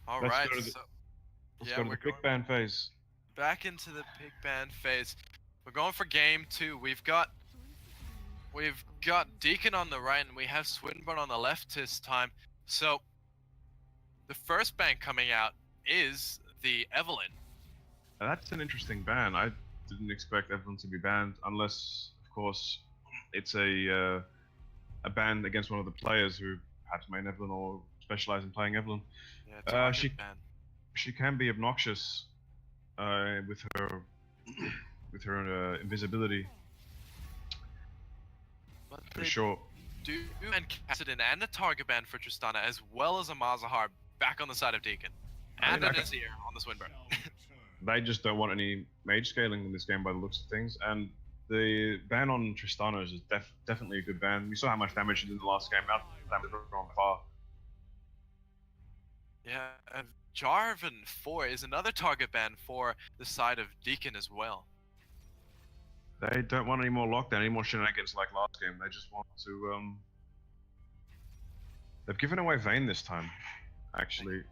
[SPEAKER 1] All
[SPEAKER 2] Let's
[SPEAKER 1] right,
[SPEAKER 2] go to the-
[SPEAKER 1] so
[SPEAKER 2] Let's
[SPEAKER 1] yeah,
[SPEAKER 2] go to
[SPEAKER 1] we're
[SPEAKER 2] the pick
[SPEAKER 1] going
[SPEAKER 2] ban phase.
[SPEAKER 1] back into the pick ban phase. We're going for game 2. We've got DEAKIN on the right and we have Swinburne on the left this time. So the first ban coming out is the Evelyn.
[SPEAKER 2] Now, that's an interesting ban. I didn't expect Evelyn to be banned, unless, of course, it's a ban against one of the players who perhaps main Evelyn or specialize in playing Evelyn.
[SPEAKER 1] Yeah, target
[SPEAKER 2] She
[SPEAKER 1] ban.
[SPEAKER 2] she can be obnoxious with her invisibility
[SPEAKER 1] But
[SPEAKER 2] for
[SPEAKER 1] they
[SPEAKER 2] sure.
[SPEAKER 1] do and Cassidy and a target ban for Tristana, as well as a Malzahar back on the side of DEAKIN.
[SPEAKER 2] I
[SPEAKER 1] And
[SPEAKER 2] mean,
[SPEAKER 1] an Azir on the Swinburne.
[SPEAKER 2] They just don't want any mage scaling in this game by the looks of things, and the ban on Tristana is definitely a good ban. We saw how much damage she did in the last game. Out damage on far.
[SPEAKER 1] Yeah, and Jarvan 4 is another target ban for the side of DEAKIN as well.
[SPEAKER 2] They don't want any more lockdown, any more shenanigans like last game. They just want to. They've given away Vayne this time. Actually,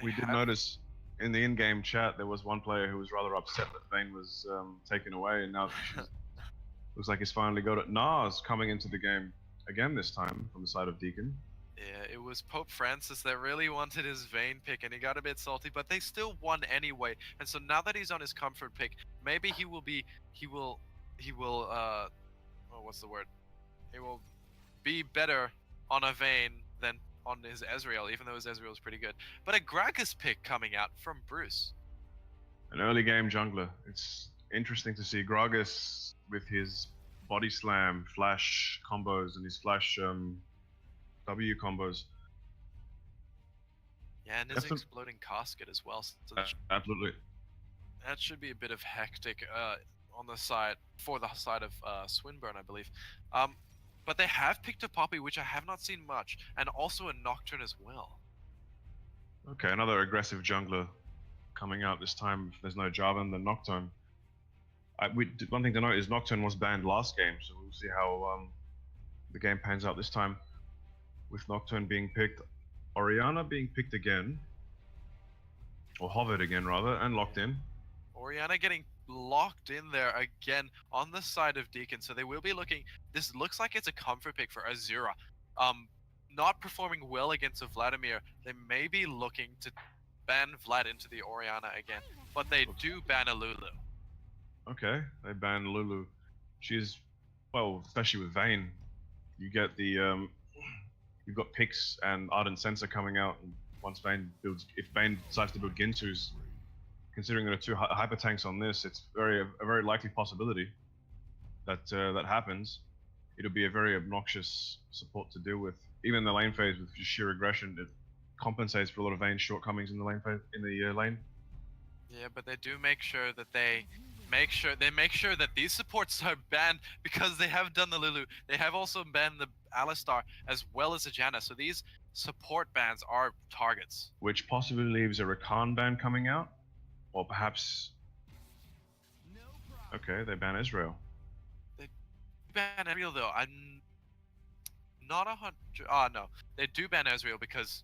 [SPEAKER 2] we did notice in the in-game chat there was one player who was rather upset that Vayne was taken away, and now looks like he's finally got it. Nas coming into the game again this time from the side of DEAKIN.
[SPEAKER 1] Yeah, it was Pope Francis that really wanted his Vayne pick, and he got a bit salty, but they still won anyway. And so now that he's on his comfort pick, maybe he will what's the word? He will be better on a Vayne than on his Ezreal, even though his Ezreal is pretty good. But a Gragas pick coming out from Bruce.
[SPEAKER 2] An early game jungler. It's interesting to see Gragas with his body slam, flash combos, and his flash W combos.
[SPEAKER 1] Yeah, and his exploding casket as well. So
[SPEAKER 2] Absolutely.
[SPEAKER 1] that should be a bit of hectic on the side of Swinburne, I believe. But they have picked a Poppy, which I have not seen much, and also a Nocturne as well.
[SPEAKER 2] Okay, another aggressive jungler coming out this time. If there's no Jarvan, then Nocturne. One thing to note is Nocturne was banned last game, so we'll see how the game pans out this time. With Nocturne being picked, Orianna being picked again, or hovered again rather, and locked in.
[SPEAKER 1] Orianna getting locked in there again on the side of DEAKIN, so they will be looking. This looks like it's a comfort pick for Azura. Not performing well against a Vladimir. They may be looking to ban Vlad into the Orianna again, but they do ban a Lulu.
[SPEAKER 2] Okay, they ban Lulu. She's, well, especially with Vayne, you get the you've got picks and Ardent Sensor coming out, and once Vayne builds, if Vayne decides to build Gintus, considering there are two hyper tanks on this, it's a very likely possibility that that happens. It'll be a very obnoxious support to deal with. Even in the lane phase with sheer aggression, it compensates for a lot of Vayne's shortcomings in the lane phase, lane.
[SPEAKER 1] Yeah, but they do make sure that they make sure that these supports are banned, because they have done the Lulu. They have also banned the Alistar as well as the Janna. So these support bans are targets.
[SPEAKER 2] Which possibly leaves a Rakan ban coming out, or perhaps. Okay, they ban Israel.
[SPEAKER 1] They ban Ezreal though. I'm not 100. No, they do ban Ezreal because,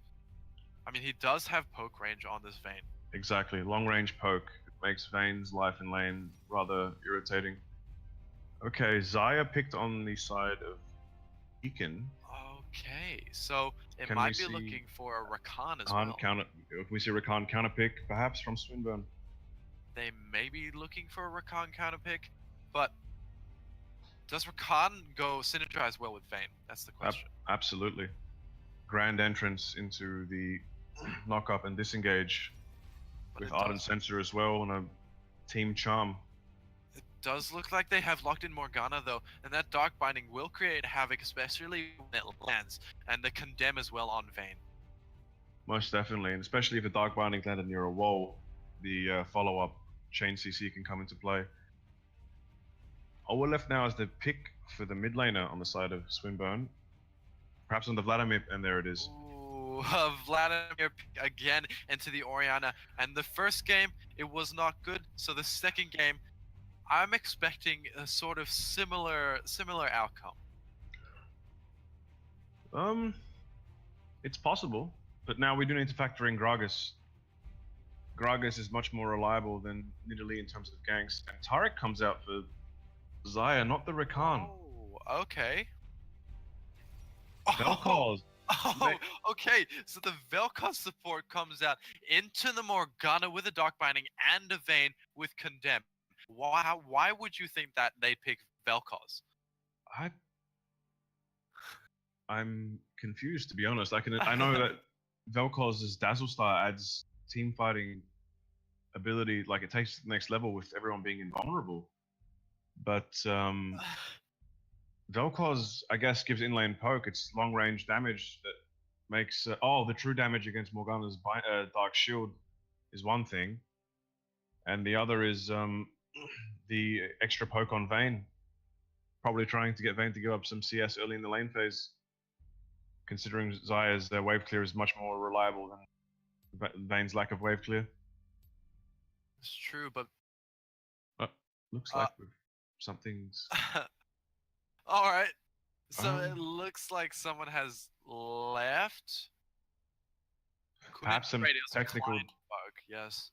[SPEAKER 1] I mean, he does have poke range on this Vayne.
[SPEAKER 2] Exactly, long range poke makes Vayne's life in lane rather irritating. Okay, Xayah picked on the side of DEAKIN.
[SPEAKER 1] Okay, so it
[SPEAKER 2] Can
[SPEAKER 1] might
[SPEAKER 2] we
[SPEAKER 1] be
[SPEAKER 2] see
[SPEAKER 1] looking for a Rakan as well.
[SPEAKER 2] If we see Rakan counter pick, perhaps from Swinburne.
[SPEAKER 1] They may be looking for a Rakan counter pick, but does Rakan go synergize well with Vayne? That's the question.
[SPEAKER 2] Absolutely. Grand entrance into the knock up and disengage with Ardent Sensor as well, and a team charm.
[SPEAKER 1] It does look like they have locked in Morgana though, and that Dark Binding will create havoc, especially when it lands, and the Condemn as well on Vayne.
[SPEAKER 2] Most definitely, and especially if the Dark Binding landed near a wall, the follow-up Chain CC can come into play. All we're left now is the pick for the mid laner on the side of Swinburne. Perhaps on the Vladimir, and there it is.
[SPEAKER 1] Ooh, Vladimir again into the Orianna, and the first game it was not good, so the second game I'm expecting a sort of similar outcome.
[SPEAKER 2] It's possible, but now we do need to factor in Gragas. Gragas is much more reliable than Nidalee in terms of ganks, and Tarek comes out for Xayah, not the Rakan.
[SPEAKER 1] Oh, okay.
[SPEAKER 2] Vel'Koz.
[SPEAKER 1] Oh, okay. So the Vel'Koz support comes out into the Morgana with a Dark Binding and a Vayne with Condemn. Why would you think that they pick Vel'Koz?
[SPEAKER 2] I'm confused, to be honest. I know that Vel'Koz's Dazzle Star adds team fighting ability, like it takes it to the next level with everyone being invulnerable. But Vel'Koz, I guess, gives inlane poke. It's long range damage that makes the true damage against Morgana's Dark Shield is one thing, and the other is the extra poke on Vayne. Probably trying to get Vayne to give up some CS early in the lane phase, considering Xayah's wave clear is much more reliable than Vayne's lack of wave clear.
[SPEAKER 1] It's true, but
[SPEAKER 2] looks like something's.
[SPEAKER 1] All right. So it looks like someone has left.
[SPEAKER 2] Perhaps some technical
[SPEAKER 1] bug. Yes.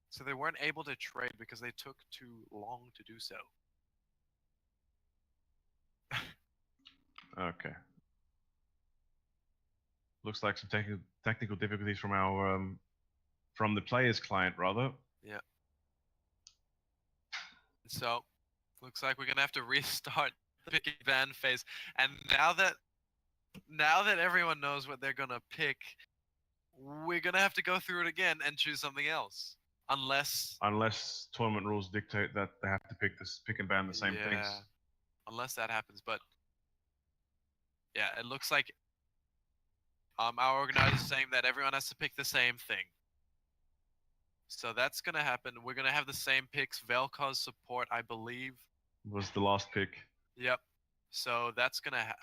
[SPEAKER 1] So they weren't able to trade because they took too long to do so.
[SPEAKER 2] Okay. Looks like some technical difficulties from our from the player's client, rather.
[SPEAKER 1] Yeah. So, looks like we're gonna have to restart the pick and ban phase. And now that everyone knows what they're gonna pick, we're gonna have to go through it again and choose something else. Unless
[SPEAKER 2] tournament rules dictate that they have to pick and ban the same things.
[SPEAKER 1] Unless that happens, but yeah, it looks like our organizer is saying that everyone has to pick the same thing. So that's gonna happen. We're gonna have the same picks. Vel'Koz support, I believe,
[SPEAKER 2] was the last pick.
[SPEAKER 1] Yep. So that's gonna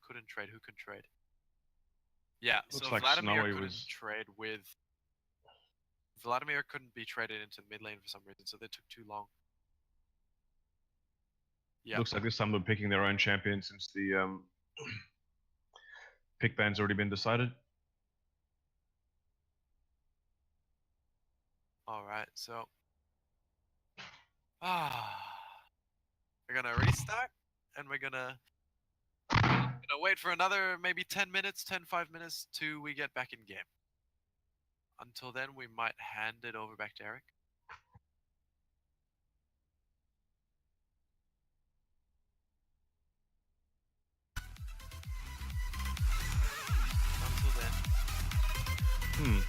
[SPEAKER 1] couldn't trade. Who can trade? Yeah.
[SPEAKER 2] Looks
[SPEAKER 1] so
[SPEAKER 2] like
[SPEAKER 1] Vladimir
[SPEAKER 2] Snowy
[SPEAKER 1] couldn't trade with. Vladimir couldn't be traded into mid lane for some reason, so they took too long. Yeah.
[SPEAKER 2] Looks like this time they're picking their own champion since the pick ban's already been decided.
[SPEAKER 1] All right, so we're gonna restart, and we're gonna wait for another maybe 5 minutes till we get back in game. Until then, we might hand it over back to Eric. Until then.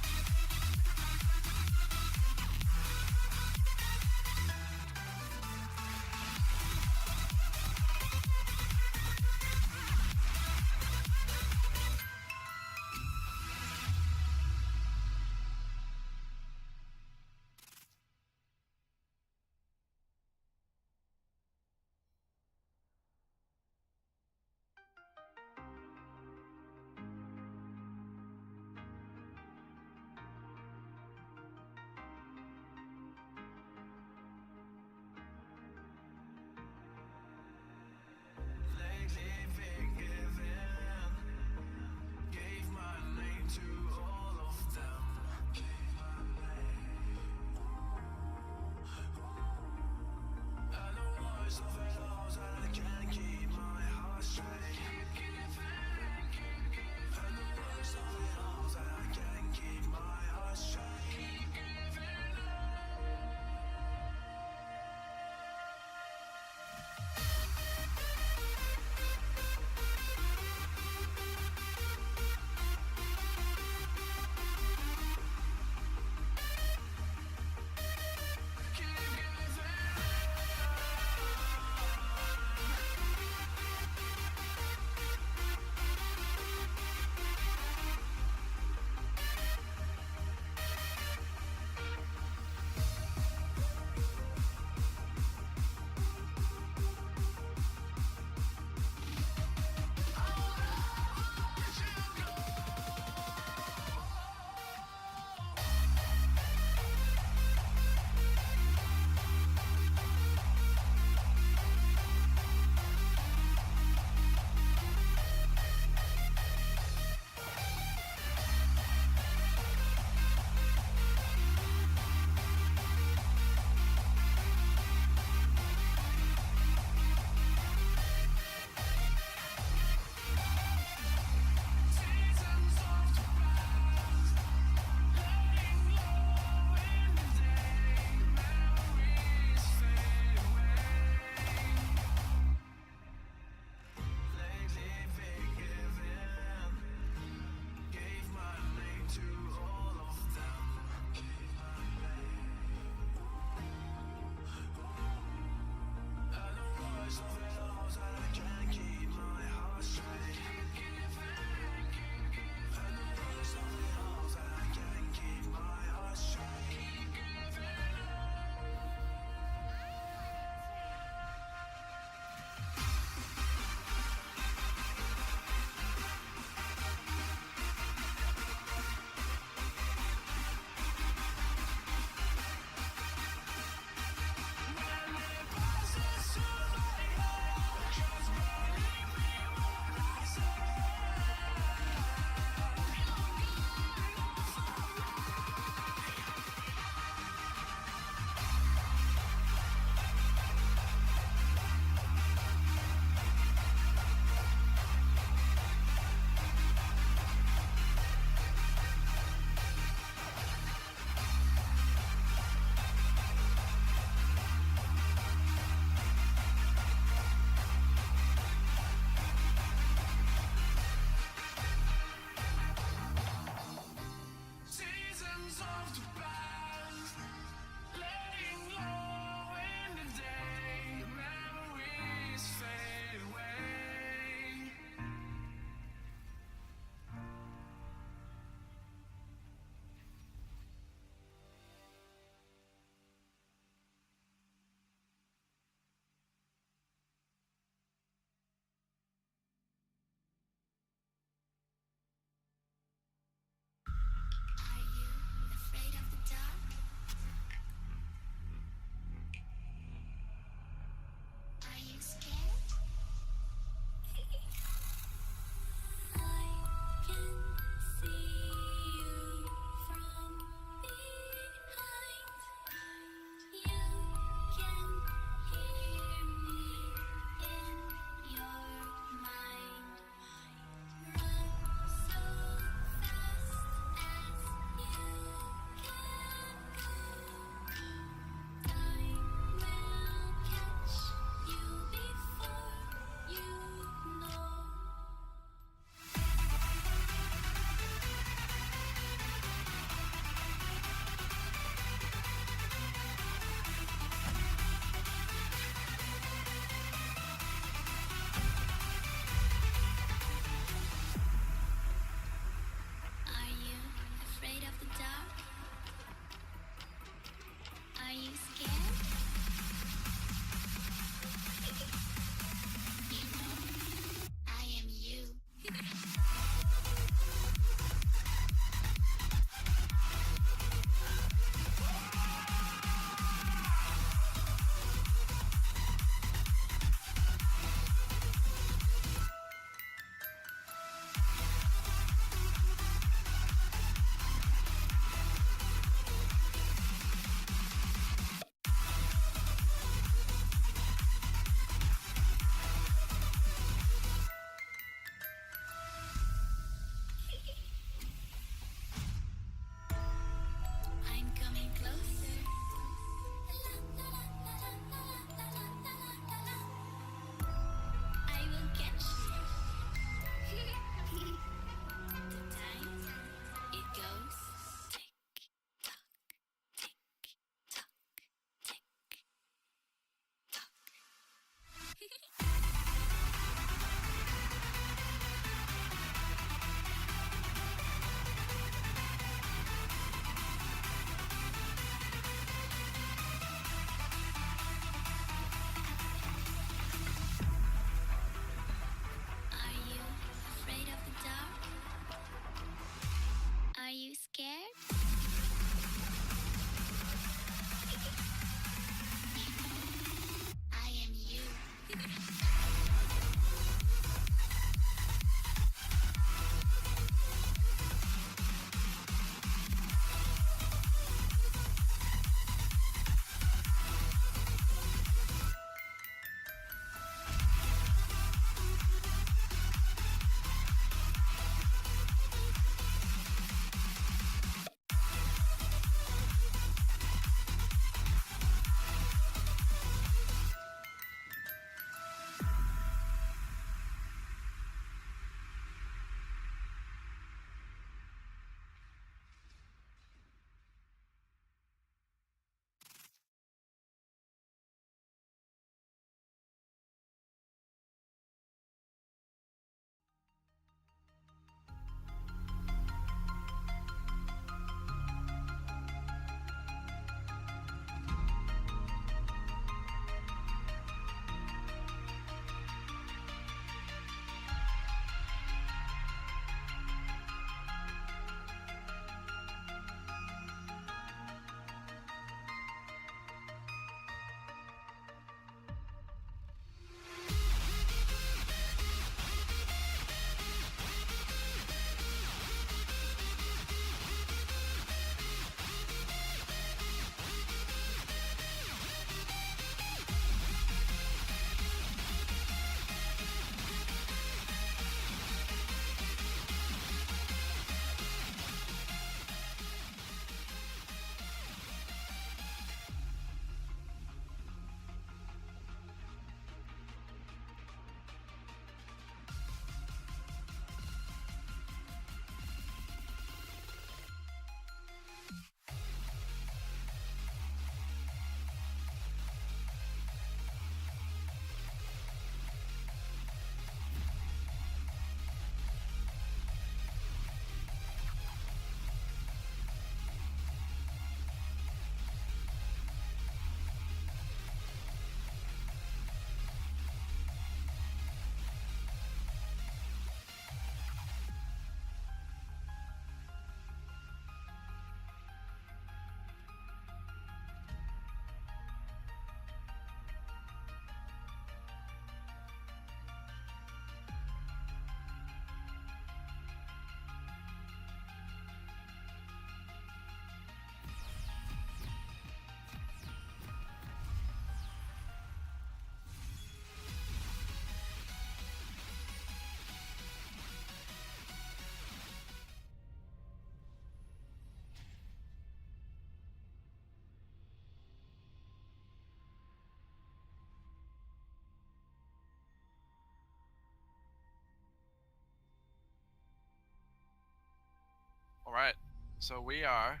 [SPEAKER 1] Right. So we are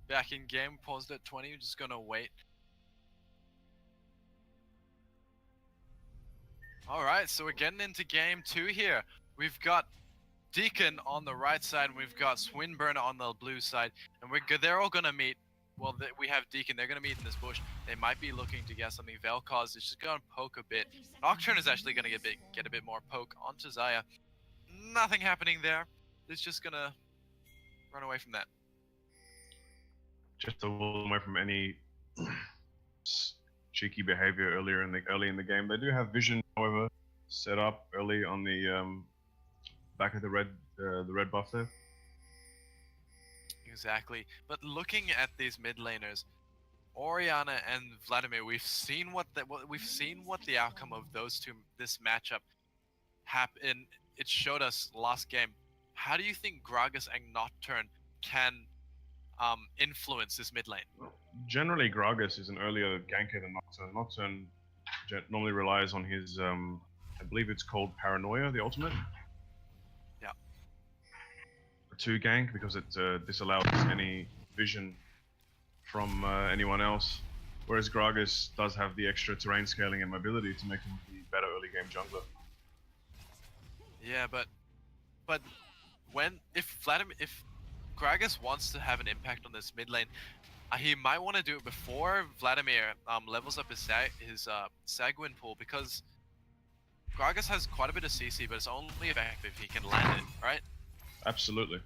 [SPEAKER 1] back in game. Paused at 20. Just gonna wait. All right. So we're getting into game 2 here. We've got DEAKIN on the right side, and we've got Swinburne on the blue side, and they're all gonna meet. Well, we have DEAKIN. They're gonna meet in this bush. They might be looking to get something. Vel'Koz is just gonna poke a bit. Nocturne is actually gonna get a bit more poke onto Xayah. Nothing happening there. It's just gonna run away from that.
[SPEAKER 2] Just a little away from any cheeky behavior early in the game. They do have vision, however, set up early on the back of the red buff there.
[SPEAKER 1] Exactly. But looking at these mid laners, Orianna and Vladimir, we've seen what the outcome of those two, this matchup, happened. It showed us last game. How do you think Gragas and Nocturne can influence this mid lane?
[SPEAKER 2] Generally, Gragas is an earlier ganker than Nocturne. Nocturne normally relies on his, I believe it's called Paranoia, the ultimate.
[SPEAKER 1] Yeah.
[SPEAKER 2] To gank, because it disallows any vision from anyone else. Whereas Gragas does have the extra terrain scaling and mobility to make him the better early game jungler.
[SPEAKER 1] Yeah, but if Gragas wants to have an impact on this mid lane, he might want to do it before Vladimir levels up his Sagwin pool, because Gragas has quite a bit of CC, but it's only effective if he can land it, right?
[SPEAKER 2] Absolutely.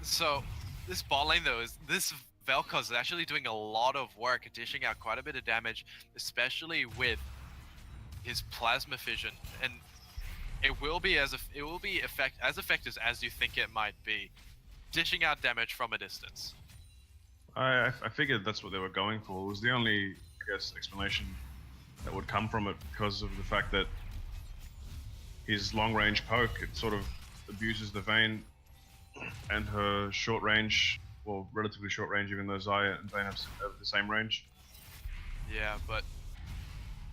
[SPEAKER 1] So this bot lane though, this Vel'Koz is actually doing a lot of work, dishing out quite a bit of damage, especially with his plasma fission, and it will be as effective as you think it might be, dishing out damage from a distance.
[SPEAKER 2] I figured that's what they were going for. It was the only, I guess, explanation that would come from it, because of the fact that his long-range poke, it sort of abuses the Vayne and her short range, well, relatively short range, even though Xayah and Vayne have the same range.
[SPEAKER 1] Yeah, but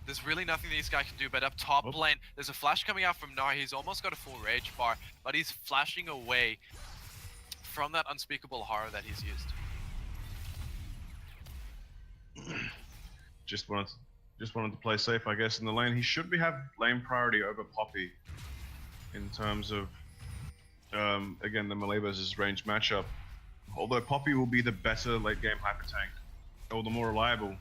[SPEAKER 1] there's really nothing these guys can do. But up top lane, there's a flash coming out from Gnar. He's almost got a full rage bar, but he's flashing away from that unspeakable horror that he's used.
[SPEAKER 2] Just wanted to play safe, I guess, in the lane. He should have lane priority over Poppy in terms of, again, the melee versus range matchup. Although Poppy will be the better late game hyper tank, or the more reliable,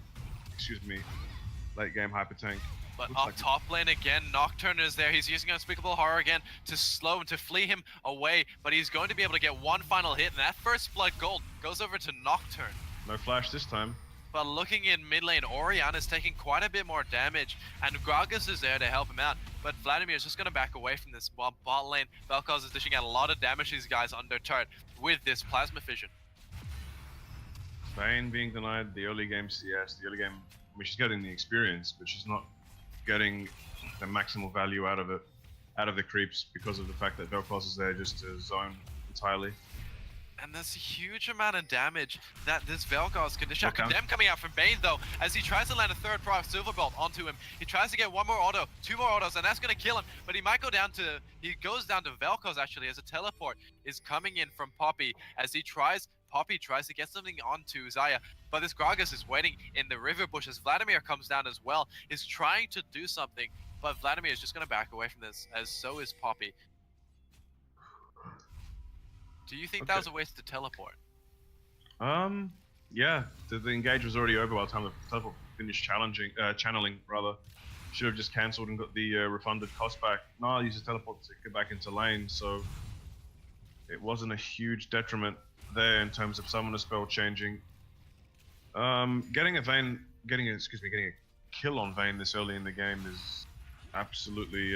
[SPEAKER 2] late game hyper tank.
[SPEAKER 1] But up top lane again, Nocturne is there. He's using Unspeakable Horror again to slow and to flee him away, but he's going to be able to get one final hit, and that first blood gold goes over to Nocturne.
[SPEAKER 2] No flash this time.
[SPEAKER 1] But looking in mid lane, Orianna is taking quite a bit more damage, and Gragas is there to help him out. But Vladimir is just going to back away from this bot lane. Vel'Koz is dishing out a lot of damage to these guys under turret with this plasma fission.
[SPEAKER 2] Vayne being denied the early game CS, the early game, I mean, she's getting the experience, but she's not getting the maximal value out of it, out of the creeps, because of the fact that Vel'Koz is there just to zone entirely.
[SPEAKER 1] And there's a huge amount of damage that this Vel'Koz can dish out. Condemn coming out from Bane though, as he tries to land a third Silver Silverbolt onto him. He tries to get one more auto, two more autos, and that's gonna kill him. But he might go down to, goes down to Vel'Koz actually, as a teleport is coming in from Poppy, as Poppy tries to get something onto Xayah. But this Gragas is waiting in the river bush as Vladimir comes down as well. He's trying to do something, but Vladimir is just gonna back away from this, as so is Poppy. Do you think that was a waste to teleport?
[SPEAKER 2] Yeah, the engage was already over by the time the teleport finished channeling rather. Should have just cancelled and got the refunded cost back. No, I used the teleport to get back into lane, so it wasn't a huge detriment there in terms of summoner spell changing. Getting a kill on Vayne this early in the game is absolutely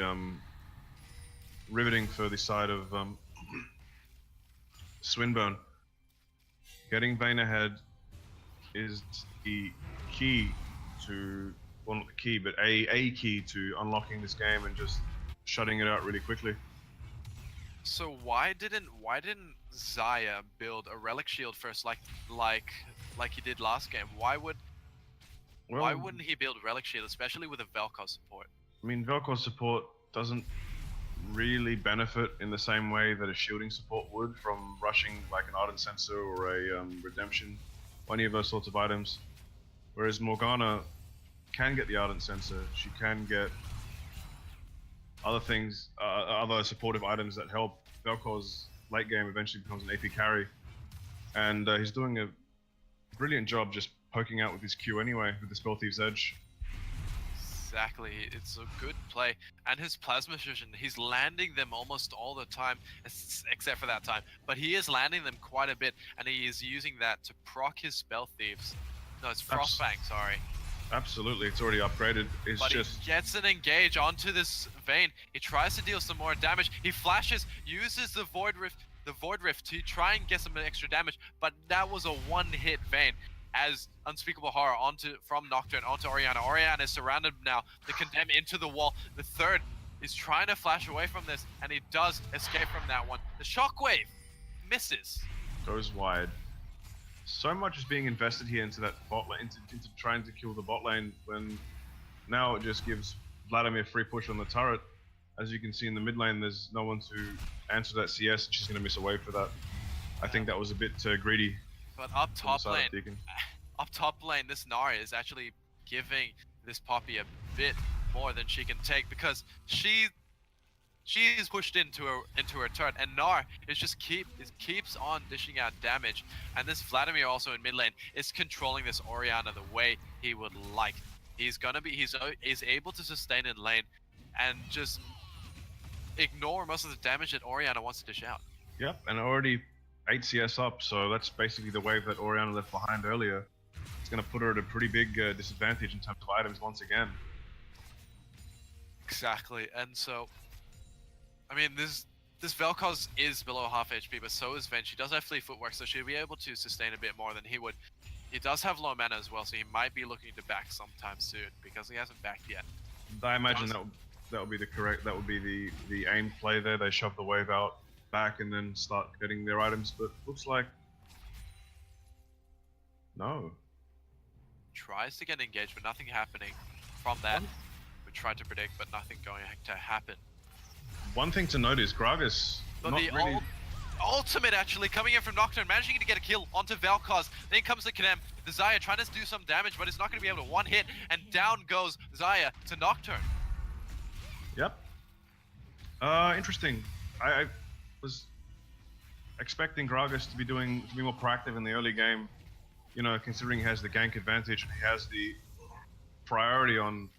[SPEAKER 2] riveting for the side of Swinburne. Getting Vayne ahead is the key to, well, not the key, but a key to unlocking this game and just shutting it out really quickly.
[SPEAKER 1] So why didn't Xayah build a relic shield first, like he did last game? Why wouldn't he build relic shield, especially with a Vel'Koz support?
[SPEAKER 2] I mean, Vel'Koz support doesn't really benefit in the same way that a shielding support would from rushing like an Ardent Sensor or a Redemption, or any of those sorts of items. Whereas Morgana can get the Ardent Sensor, she can get other things, other supportive items that help. Velkoz's late game eventually becomes an AP carry, and he's doing a brilliant job just poking out with his Q anyway, with the Spell Thief's Edge.
[SPEAKER 1] Exactly, it's a good play. And his Plasma Fusion, he's landing them almost all the time, except for that time. But he is landing them quite a bit, and he is using that to proc his Spell Thieves. No, it's Frostbank, sorry.
[SPEAKER 2] Absolutely, it's already upgraded. It's
[SPEAKER 1] But
[SPEAKER 2] just...
[SPEAKER 1] he gets an engage onto this Vayne. He tries to deal some more damage. He flashes, uses the Void Rift to try and get some extra damage, but that was a one-hit Vayne. As Unspeakable Horror from Nocturne onto Orianna. Orianna is surrounded now. The Condemn into the wall. The third is trying to flash away from this, and he does escape from that one. The Shockwave misses.
[SPEAKER 2] Goes wide. So much is being invested here into that bot lane, into trying to kill the bot lane, when now it just gives Vladimir free push on the turret. As you can see in the mid lane, there's no one to answer that CS, and she's going to miss a wave for that. I think that was a bit greedy.
[SPEAKER 1] But up top lane, this Nari is actually giving this Poppy a bit more than she can take, because she is pushed into her turret, and Nar is just keeps on dishing out damage. And this Vladimir also in mid lane is controlling this Orianna the way he would like. He's able to sustain in lane and just ignore most of the damage that Orianna wants to dish out.
[SPEAKER 2] Yep, and already 8 CS up, so that's basically the wave that Orianna left behind earlier. It's going to put her at a pretty big disadvantage in terms of items once again.
[SPEAKER 1] Exactly, and so, I mean, this Vel'Koz is below half HP, but so is Vayne. She does have Fleet Footwork, so she'll be able to sustain a bit more than he would. He does have low mana as well, so he might be looking to back sometime soon, because he hasn't backed yet.
[SPEAKER 2] I imagine that would be the aimed play there. They shove the wave out back and then start getting their items, but looks like no.
[SPEAKER 1] Tries to get engaged, but nothing happening from that. We tried to predict, but nothing going to happen.
[SPEAKER 2] One thing to note is Gragas.
[SPEAKER 1] But the ultimate actually coming in from Nocturne, managing to get a kill onto Vel'Koz. Then comes the Condemn. The Xayah trying to do some damage, but it's not going to be able to one hit, and down goes Xayah to Nocturne.
[SPEAKER 2] Yep. Interesting. I was expecting Gragas to be more proactive in the early game, you know, considering he has the gank advantage and he has the priority on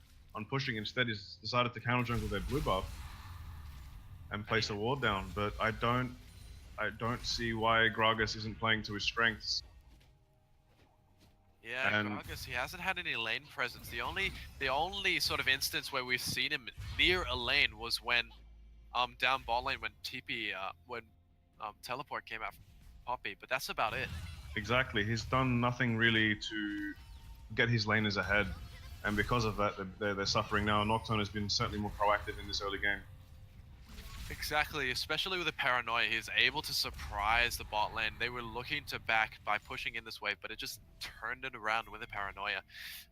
[SPEAKER 2] pushing. Instead, he's decided to counter jungle their blue buff and place a ward down. But I don't see why Gragas isn't playing to his strengths.
[SPEAKER 1] Yeah, and Gragas, he hasn't had any lane presence. The only sort of instance where we've seen him near a lane was when down bot lane when teleport came out from Poppy, but that's about it.
[SPEAKER 2] Exactly, he's done nothing really to get his laners ahead, and because of that, they're suffering now. Nocturne has been certainly more proactive in this early game.
[SPEAKER 1] Exactly, especially with the Paranoia, he's able to surprise the bot lane. They were looking to back by pushing in this wave, but it just turned it around with the Paranoia,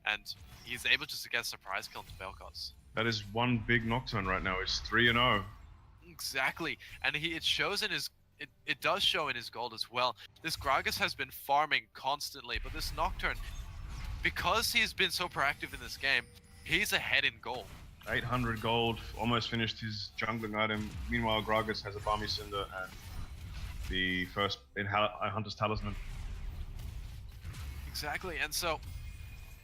[SPEAKER 1] and he's able just to get a surprise kill into Vel'Koz.
[SPEAKER 2] That is one big Nocturne right now. It's 3-0.
[SPEAKER 1] Exactly, and it shows in his. It does show in his gold as well. This Gragas has been farming constantly, but this Nocturne, because he's been so proactive in this game, he's ahead in gold.
[SPEAKER 2] 800 gold, almost finished his jungling item. Meanwhile, Gragas has a Balmy Cinder and the first in Hunter's Talisman.
[SPEAKER 1] Exactly, and so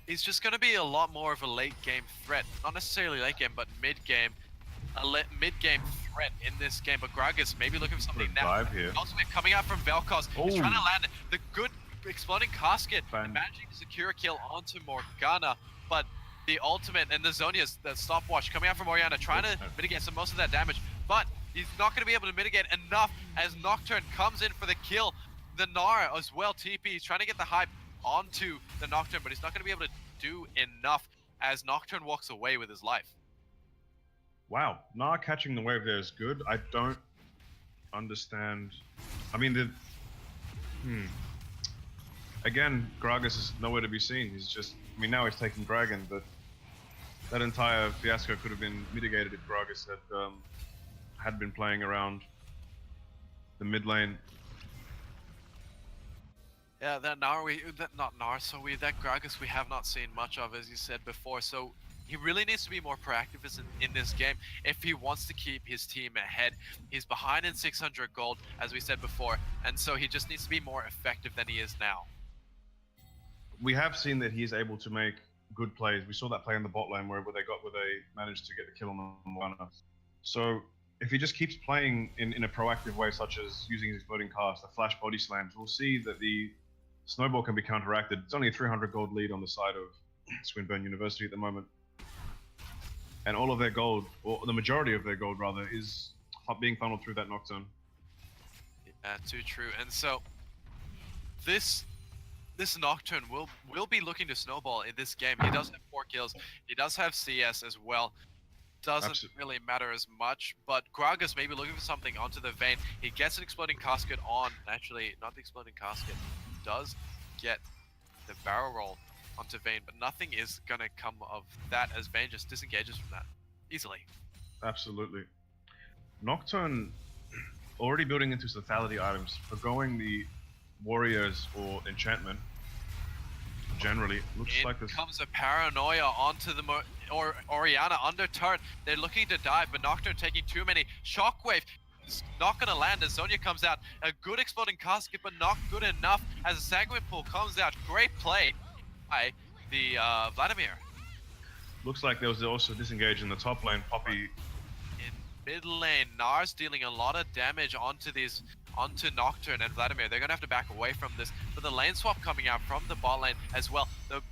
[SPEAKER 1] he's just going to be a lot more of a late game threat. Not necessarily late game, but mid game. Mid game threat in this game, but Gragas maybe looking for something now.
[SPEAKER 2] Here.
[SPEAKER 1] Ultimate coming out from Vel'Koz. He's trying to land the good exploding casket, and managing to secure a kill onto Morgana, but the ultimate and the Zhonya's, the stopwatch coming out from Orianna, trying to mitigate most of that damage, but he's not going to be able to mitigate enough as Nocturne comes in for the kill. The Nara as well, TP, he's trying to get the hype onto the Nocturne, but he's not going to be able to do enough as Nocturne walks away with his life.
[SPEAKER 2] Wow, Nar catching the wave there is good. I don't understand. I mean, again, Gragas is nowhere to be seen. He's just, I mean, now he's taking Dragon, but that entire fiasco could have been mitigated if Gragas had been playing around the mid lane.
[SPEAKER 1] Yeah, that Gragas we have not seen much of, as you said before. So he really needs to be more proactive in this game if he wants to keep his team ahead. He's behind in 600 gold, as we said before, and so he just needs to be more effective than he is now.
[SPEAKER 2] We have seen that he is able to make good plays. We saw that play in the bot lane where they managed to get the kill on the Morgana. So if he just keeps playing in a proactive way, such as using his exploding cast, the flash body slams, we'll see that the snowball can be counteracted. It's only a 300 gold lead on the side of Swinburne University at the moment. And all of their gold, or the majority of their gold rather, is being funneled through that Nocturne.
[SPEAKER 1] Yeah, too true. And so this Nocturne will be looking to snowball in this game. He does have 4 kills. He does have CS as well. Doesn't really matter as much, but Gragas may be looking for something onto the Vayne. He gets an exploding casket on. Actually, not the exploding casket. He does get the barrel roll onto Vayne, but nothing is gonna come of that as Vayne just disengages from that easily.
[SPEAKER 2] Absolutely. Nocturne already building into his lethality items, forgoing the warriors or enchantment. Generally, looks like this
[SPEAKER 1] comes a paranoia onto the Orianna under turret. They're looking to dive, but Nocturne taking too many. Shockwave is not going to land as Zonya comes out. A good exploding casket, but not good enough as a sanguine pool comes out. Great play by the Vladimir.
[SPEAKER 2] Looks like there was also disengage in the top lane. Poppy
[SPEAKER 1] in mid lane. Nars dealing a lot of damage onto Nocturne and Vladimir. They're gonna have to back away from this, but the lane swap coming out from the bot lane as well. The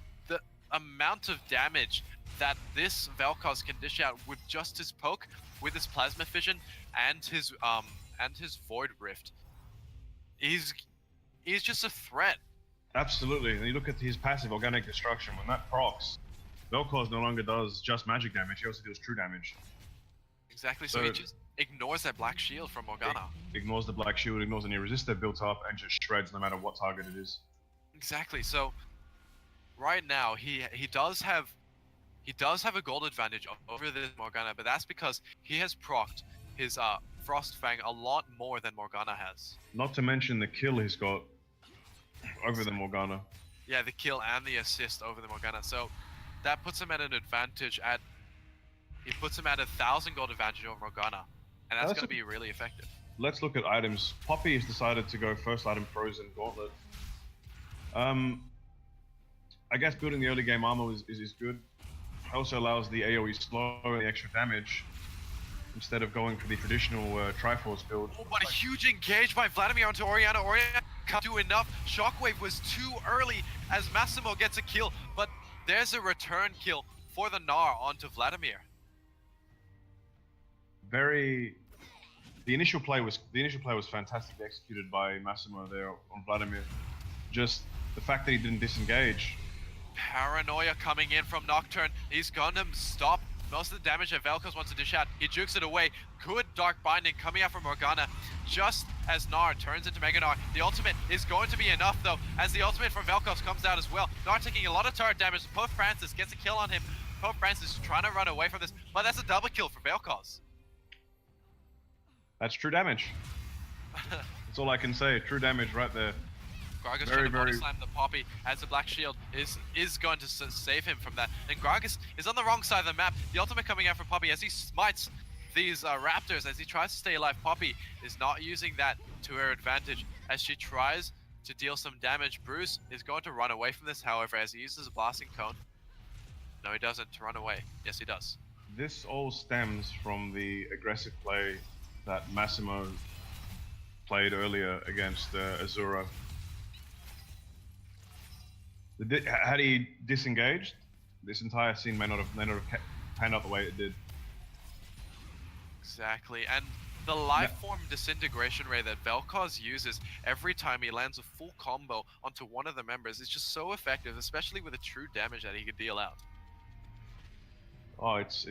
[SPEAKER 1] amount of damage that this Vel'Koz can dish out with just his poke, with his plasma fission, and his void rift, he's just a threat.
[SPEAKER 2] Absolutely, and you look at his passive organic destruction. When that procs, Vel'Koz no longer does just magic damage; he also deals true damage.
[SPEAKER 1] Exactly. So he just ignores that black shield from Morgana.
[SPEAKER 2] Ignores the black shield, ignores any resist they've built up, and just shreds no matter what target it is.
[SPEAKER 1] Exactly. So right now he does have a gold advantage over this Morgana, but that's because he has procced his Frostfang a lot more than Morgana has.
[SPEAKER 2] Not to mention the kill he's got over the Morgana.
[SPEAKER 1] Yeah, the kill and the assist over the Morgana. So that puts him at an advantage he puts him at 1,000 gold advantage over Morgana, and that's going to be really effective.
[SPEAKER 2] Let's look at items. Poppy has decided to go first item Frozen Gauntlet. I guess building the early game armor is good. It also allows the AoE slow and the extra damage instead of going for the traditional Triforce build.
[SPEAKER 1] Oh, but a huge engage by Vladimir onto Orianna. Orianna can't do enough. Shockwave was too early as Massimo gets a kill, but there's a return kill for the Gnar onto Vladimir.
[SPEAKER 2] The initial play was fantastically executed by Massimo there on Vladimir. Just the fact that he didn't disengage.
[SPEAKER 1] Paranoia coming in from Nocturne. He's gonna stop most of the damage that Vel'Koz wants to dish out. He jukes it away. Good Dark Binding coming out from Morgana just as Gnar turns into Mega Gnar. The ultimate is going to be enough though, as the ultimate from Vel'Koz comes out as well. Gnar taking a lot of turret damage. Pope Francis gets a kill on him. Pope Francis trying to run away from this, but that's a double kill for Vel'Koz.
[SPEAKER 2] That's true damage. That's all I can say. True damage right there.
[SPEAKER 1] Gragas trying to body slam the Poppy as the Black Shield is going to save him from that. And Gragas is on the wrong side of the map. The ultimate coming out from Poppy as he smites these Raptors as he tries to stay alive. Poppy is not using that to her advantage as she tries to deal some damage. Bruce is going to run away from this, however, as he uses a blasting cone. No, he doesn't run away. Yes, he does.
[SPEAKER 2] This all stems from the aggressive play that Massimo played earlier against Azura. Had he disengaged, this entire scene may not have panned out the way it did.
[SPEAKER 1] Exactly, and the life form disintegration ray that Vel'Koz uses every time he lands a full combo onto one of the members is just so effective, especially with the true damage that he can deal out.
[SPEAKER 2] Oh, it's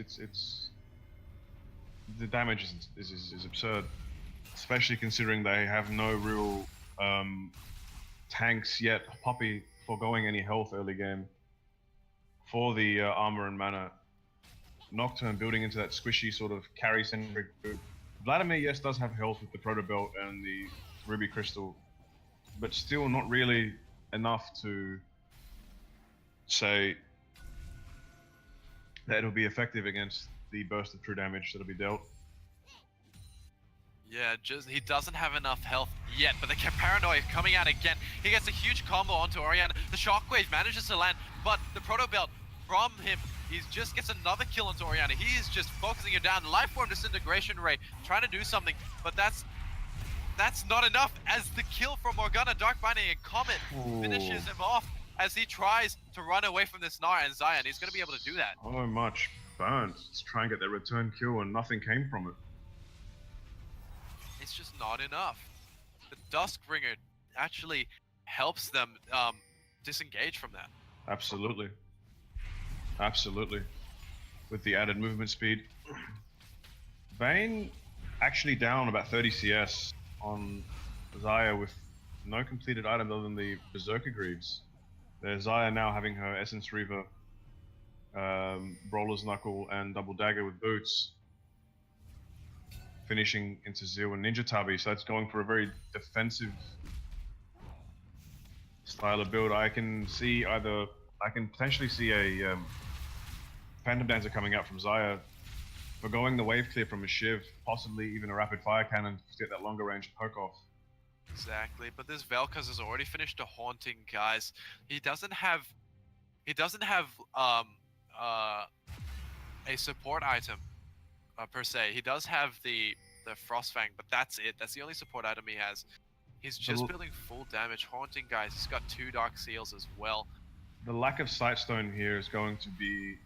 [SPEAKER 2] the damage is absurd, especially considering they have no real tanks yet. Poppy foregoing any health early game for the armor and mana. Nocturne building into that squishy sort of carry-centric group Vladimir, yes, does have health with the Proto Belt and the Ruby Crystal, but still not really enough to say that it'll be effective against the burst of true damage that'll be dealt.
[SPEAKER 1] Yeah, just he doesn't have enough health yet, but the Paranoia coming out again. He gets a huge combo onto Oriana. The Shockwave manages to land, but the Proto Belt from him, he just gets another kill onto Oriana. He is just focusing her down. Lifeform Disintegration Ray, trying to do something, but that's not enough, as the kill from Morgana, Dark Binding, and Comet finishes him off as he tries to run away from this Nara and Zion. He's going to be able to do that.
[SPEAKER 2] So much burnt to try and get that return kill, and nothing came from it.
[SPEAKER 1] It's just not enough. The Duskbringer actually helps them disengage from that.
[SPEAKER 2] Absolutely. Absolutely. With the added movement speed. Vayne actually down about 30 CS on Xayah with no completed item other than the Berserker Greaves. There's Xayah now having her Essence Reaver, Brawler's Knuckle, and Double Dagger with boots, finishing into Zeal and Ninja Tabi, so it's going for a very defensive style of build. I can potentially see a Phantom Dancer coming out from Xayah, for going the wave clear from a Shiv, possibly even a rapid fire cannon to get that longer range poke off.
[SPEAKER 1] Exactly, but this Vel'Koz has already finished a Haunting, guys. He doesn't have a support item per se. He does have the Frostfang, but that's it. That's the only support item he has. He's just building full damage. Haunting, guys. He's got 2 Dark Seals as well.
[SPEAKER 2] The lack of Sightstone here is going to be...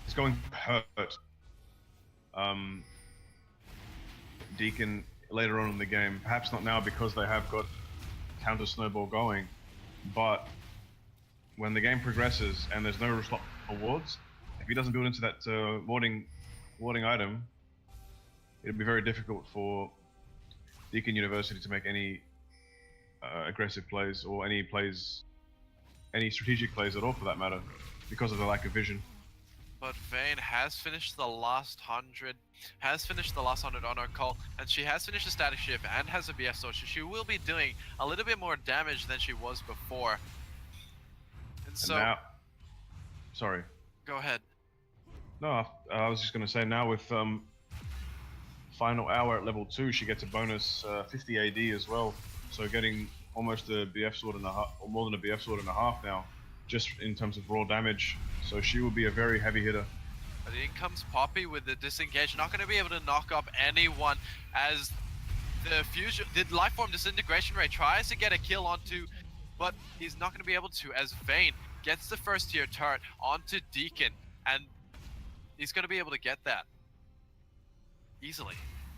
[SPEAKER 2] it's going to hurt DEAKIN later on in the game. Perhaps not now because they have got counter snowball going, but when the game progresses and there's no rewards, if he doesn't build into that warding item, it'll be very difficult for DEAKIN University to make any aggressive plays, or any strategic plays at all for that matter, because of the lack of vision.
[SPEAKER 1] But Vayne has finished the last 100, on her call, and she has finished a static shift and has a BF sword, so she will be doing a little bit more damage than she was before. And so...
[SPEAKER 2] now, sorry.
[SPEAKER 1] Go ahead.
[SPEAKER 2] No, I was just going to say, now with final hour at level 2, she gets a bonus 50 AD as well, so getting almost a BF sword and a half, or more than a BF sword and a half now, just in terms of raw damage. So she will be a very heavy hitter.
[SPEAKER 1] But in comes Poppy with the disengage, not going to be able to knock up anyone, as the Lifeform Disintegration Ray tries to get a kill onto, but he's not going to be able to, as Vayne gets the first tier turret onto DEAKIN, and he's going to be able to get that easily.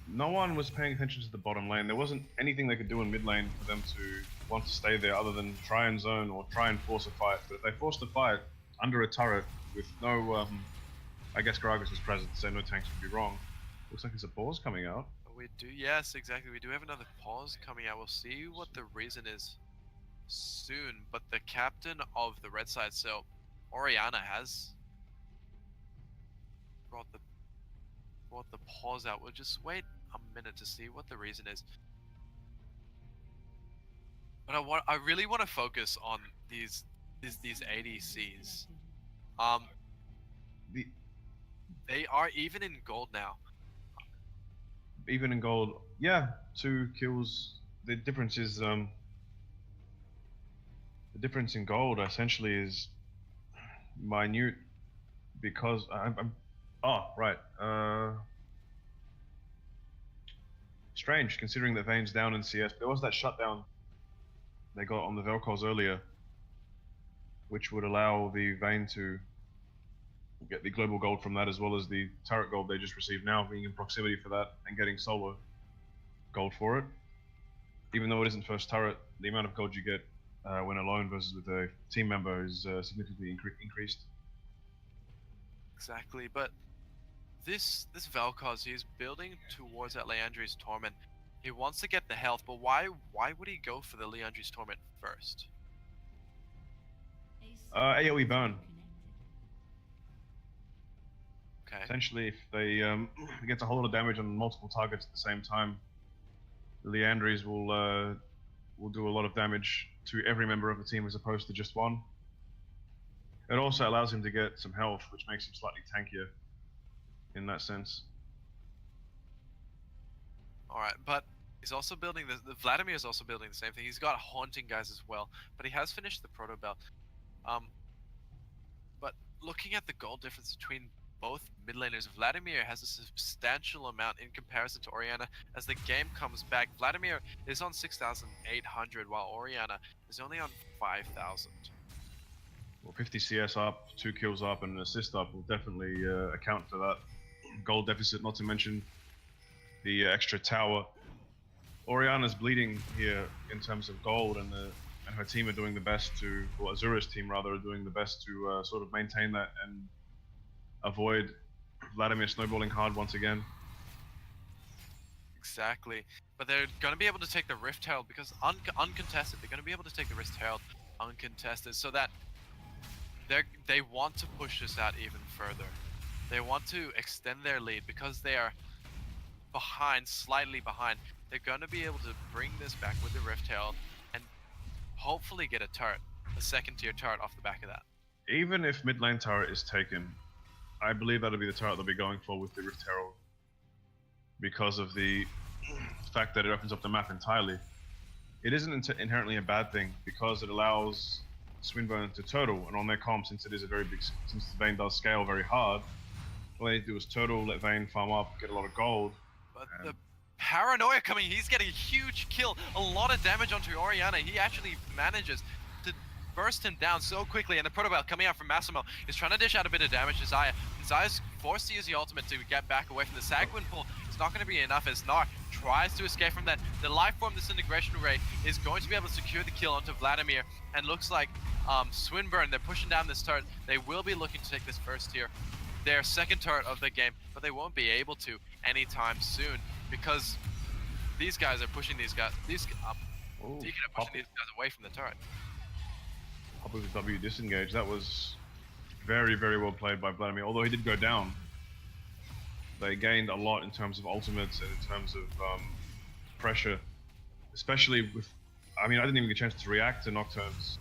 [SPEAKER 2] No one was paying attention to the bottom lane. There wasn't anything they could do in mid lane for them to want to stay there other than try and zone or try and force a fight. But if they forced a fight under a turret with no, I guess Gragas was present, so no tanks would be wrong. Looks like there's a pause coming out.
[SPEAKER 1] We do, yes, exactly. We do have another pause coming out. We'll see what the reason is soon. But the captain of the red side, so Oriana, has brought the pause out. We'll just wait a minute to see what the reason is. But I really want to focus on these ADCs. They are even in gold now.
[SPEAKER 2] Even in gold, yeah, 2 kills. The difference is the difference in gold essentially is minute, because strange considering that Vayne's down in CS. There was that shutdown they got on the Vel'Koz earlier, which would allow the Vayne to get the global gold from that, as well as the turret gold they just received now, being in proximity for that and getting solo gold for it. Even though it isn't first turret, the amount of gold you get when alone versus with a team member is significantly increased.
[SPEAKER 1] Exactly, but this Vel'Koz, he's building towards that Leandri's Torment. He wants to get the health, but why would he go for the Leandri's Torment first?
[SPEAKER 2] AoE burn.
[SPEAKER 1] Okay.
[SPEAKER 2] Essentially, if they get a whole lot of damage on multiple targets at the same time, the Leandries will do a lot of damage to every member of the team as opposed to just one. It also allows him to get some health, which makes him slightly tankier in that sense.
[SPEAKER 1] All right, but he's also building the Vladimir is also building the same thing. He's got haunting guys as well, but he has finished the proto belt. But looking at the gold difference between both mid laners, Vladimir has a substantial amount in comparison to Orianna. As the game comes back, Vladimir is on 6,800, while Orianna is only on 5,000.
[SPEAKER 2] Well, 50 CS up, 2 kills up, and an assist up will definitely account for that gold deficit, not to mention the extra tower. Orianna's bleeding here in terms of gold, and her team are doing the best to, or Azura's team rather, are doing the best to sort of maintain that and avoid Vladimir snowballing hard once again.
[SPEAKER 1] Exactly, but they're going to be able to take the Rift Herald because uncontested. They're going to be able to take the Rift Herald uncontested, so that they want to push this out even further. They want to extend their lead because they are behind, slightly behind. They're going to be able to bring this back with the Rift Herald and hopefully get a turret, a second tier turret off the back of that.
[SPEAKER 2] Even if mid lane turret is taken, I believe that'll be the turret they'll be going for with the Rift Herald, because of the fact that it opens up the map entirely. It isn't inherently a bad thing because it allows Swinburne to turtle, and on their comp, since it is a very big, since the Vayne does scale very hard, all they need to do is turtle, let Vayne farm up, get a lot of gold.
[SPEAKER 1] But the paranoia coming, he's getting a huge kill, a lot of damage onto Orianna. He actually manages to burst him down so quickly, and the proto belt coming out from Massimo is trying to dish out a bit of damage to Xayah. Xayah's forced to use the ultimate to get back away from the Sagwin pull. It's not going to be enough as Gnar tries to escape from that. The life form disintegration ray is going to be able to secure the kill onto Vladimir, and looks like Swinburne, they're pushing down this turret. They will be looking to take this first tier, their second turret of the game, but they won't be able to anytime soon because these guys are pushing DEAKIN are pushing these guys away from the turret.
[SPEAKER 2] Up with the W disengage, that was very, very well played by Vladimir. Although he did go down, they gained a lot in terms of ultimates and in terms of pressure, especially with, I mean, I didn't even get a chance to react to Nocturne's.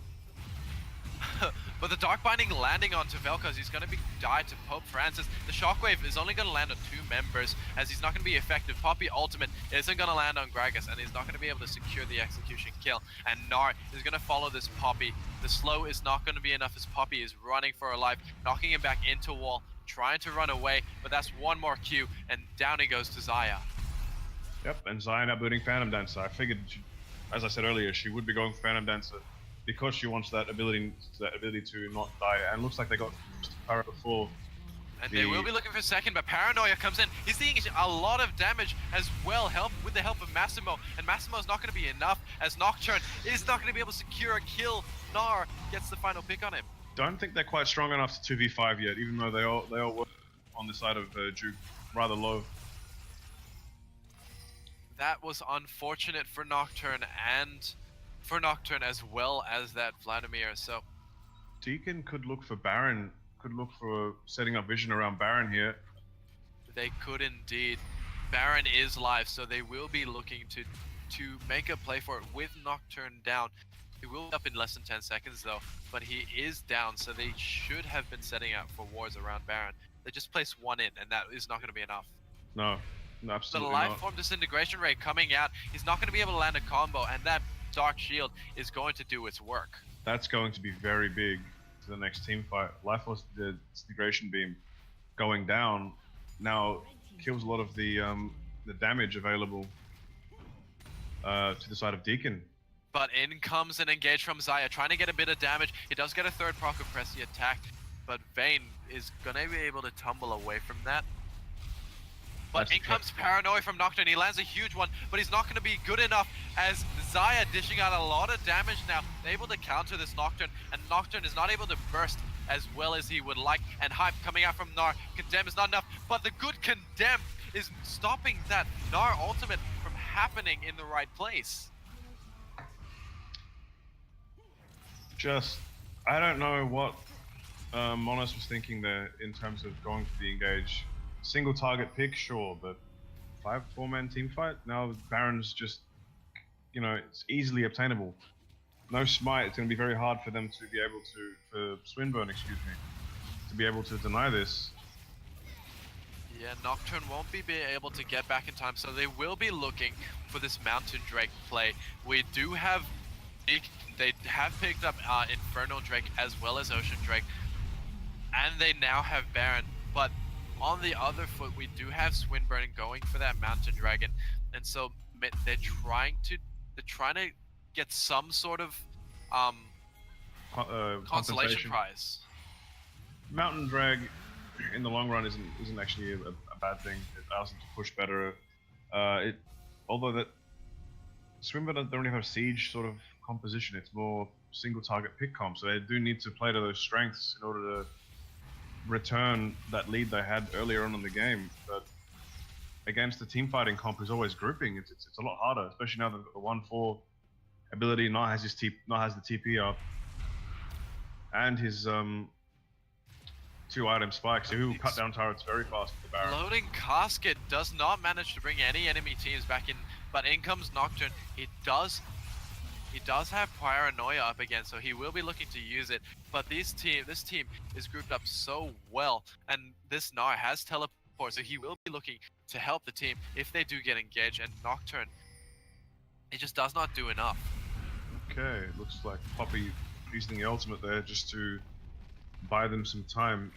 [SPEAKER 1] But the Dark Binding landing onto Vel'Koz, he's going to be died to Pope Francis. The Shockwave is only going to land on 2 members, as he's not going to be effective. Poppy ultimate isn't going to land on Gragas, and he's not going to be able to secure the execution kill. And Gnar is going to follow this Poppy. The slow is not going to be enough as Poppy is running for her life, knocking him back into wall, trying to run away, but that's one more Q, and down he goes to Xayah.
[SPEAKER 2] Yep, and Xayah now booting Phantom Dancer. I figured, as I said earlier, she would be going for Phantom Dancer because she wants that ability to not die, and looks like they got Parrot before.
[SPEAKER 1] And they will be looking for second, but Paranoia comes in. He's seeing a lot of damage as well, with the help of Massimo, and Massimo's not going to be enough as Nocturne is not going to be able to secure a kill. Gnar gets the final pick on him.
[SPEAKER 2] Don't think they're quite strong enough to 2v5 yet, even though they all work on the side of Duke rather low.
[SPEAKER 1] That was unfortunate for Nocturne, and for Nocturne as well as that Vladimir. So
[SPEAKER 2] DEAKIN could look for Baron, could look for setting up vision around Baron here.
[SPEAKER 1] They could indeed. Baron is live, so they will be looking to make a play for it with Nocturne down. He will be up in less than 10 seconds though, but he is down, so they should have been setting out for wards around Baron. They just placed one in, and that is not going to be enough.
[SPEAKER 2] No, absolutely
[SPEAKER 1] the
[SPEAKER 2] not.
[SPEAKER 1] life form disintegration ray coming out, he's not going to be able to land a combo, and that Dark Shield is going to do its work.
[SPEAKER 2] That's going to be very big to the next team fight. Life force disintegration beam going down now kills a lot of the damage available to the side of DEAKIN.
[SPEAKER 1] But in comes an engage from Xayah, trying to get a bit of damage. He does get a third proc of press the attack, but Vayne is going to be able to tumble away from that. But in comes Paranoia from Nocturne. He lands a huge one, but he's not going to be good enough as Xayah dishing out a lot of damage now, able to counter this Nocturne, and Nocturne is not able to burst as well as he would like, and hype coming out from Gnar. Condemn is not enough, but the good Condemn is stopping that Gnar ultimate from happening in the right place.
[SPEAKER 2] I don't know what Monos was thinking there in terms of going for the engage. Single target pick, sure, but 4-man team fight? Now Baron's just, it's easily obtainable. No smite, it's going to be very hard for them to be able to, for Swinburne, excuse me, to be able to deny this.
[SPEAKER 1] Yeah, Nocturne won't be able to get back in time, so they will be looking for this Mountain Drake play. We do have, they have picked up Infernal Drake as well as Ocean Drake, and they now have Baron. But on the other foot, we do have Swinburne going for that Mountain Dragon, and so they're trying to get some sort of consolation prize.
[SPEAKER 2] Mountain Drag in the long run isn't actually a bad thing. It allows them to push better. Although that Swinburne don't really have siege sort of composition. It's more single target pick comp, so they do need to play to those strengths in order to return that lead they had earlier on in the game. But against the team fighting comp who's always grouping, it's a lot harder, especially now that the 1-4 ability not has the TP up and his 2-item spikes, so he will cut down turrets very fast with the Baron.
[SPEAKER 1] Loading Casket does not manage to bring any enemy teams back in, but in comes Nocturne. He does have Paranoia up again, so he will be looking to use it. But this team is grouped up so well, and this Gnar has teleport, so he will be looking to help the team if they do get engaged. And Nocturne, he just does not do enough.
[SPEAKER 2] Okay, it looks like Poppy using the ultimate there just to buy them some time,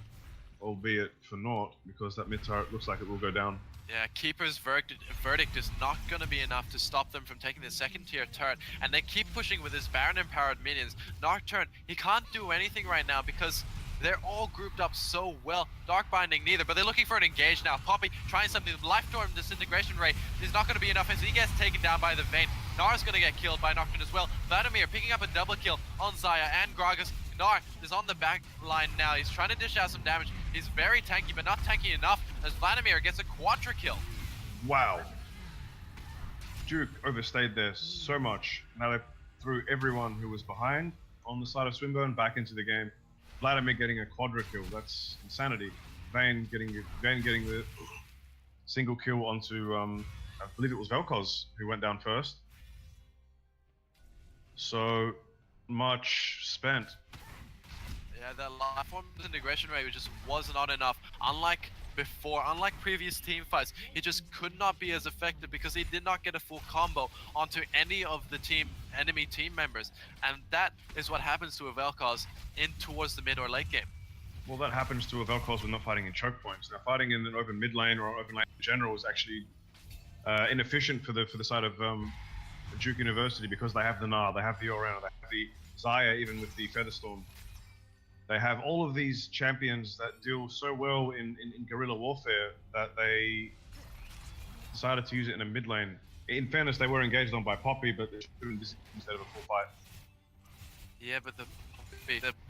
[SPEAKER 2] albeit for naught, because that mid turret looks like it will go down.
[SPEAKER 1] Yeah, Keeper's verdict is not going to be enough to stop them from taking the second tier turret, and they keep pushing with his Baron empowered minions. Nocturne, he can't do anything right now because they're all grouped up so well. Dark Binding neither, but they're looking for an engage now. Poppy trying something. Lifestorm Disintegration Ray is not going to be enough as he gets taken down by the Vayne. Gnar's going to get killed by Nocturne as well. Vladimir picking up a double kill on Xayah and Gragas. Gnar is on the back line now. He's trying to dish out some damage. He's very tanky, but not tanky enough as Vladimir gets a quadra kill.
[SPEAKER 2] Wow. Duke overstayed there so much. Now they threw everyone who was behind on the side of Swinburne back into the game. Vladimir getting a quadra kill. That's insanity. Vayne getting the single kill onto I believe it was Vel'Koz who went down first. So much spent.
[SPEAKER 1] Yeah, that Lifeform integration rate just was not enough. Unlike before, unlike previous team fights, he just could not be as effective because he did not get a full combo onto any of the enemy team members. And that is what happens to a Vel'Koz towards the mid or late game.
[SPEAKER 2] Well, that happens to a Vel'Koz when not fighting in choke points. Now, fighting in an open mid lane or open lane in general is actually inefficient for the side of Duke University because they have the Gnar, they have the Orianna, they have the Xayah, even with the Featherstorm. They have all of these champions that deal so well in guerrilla warfare that they decided to use it in a mid lane. In fairness, they were engaged on by Poppy, but they're doing this instead of a full fight.
[SPEAKER 1] Yeah, but the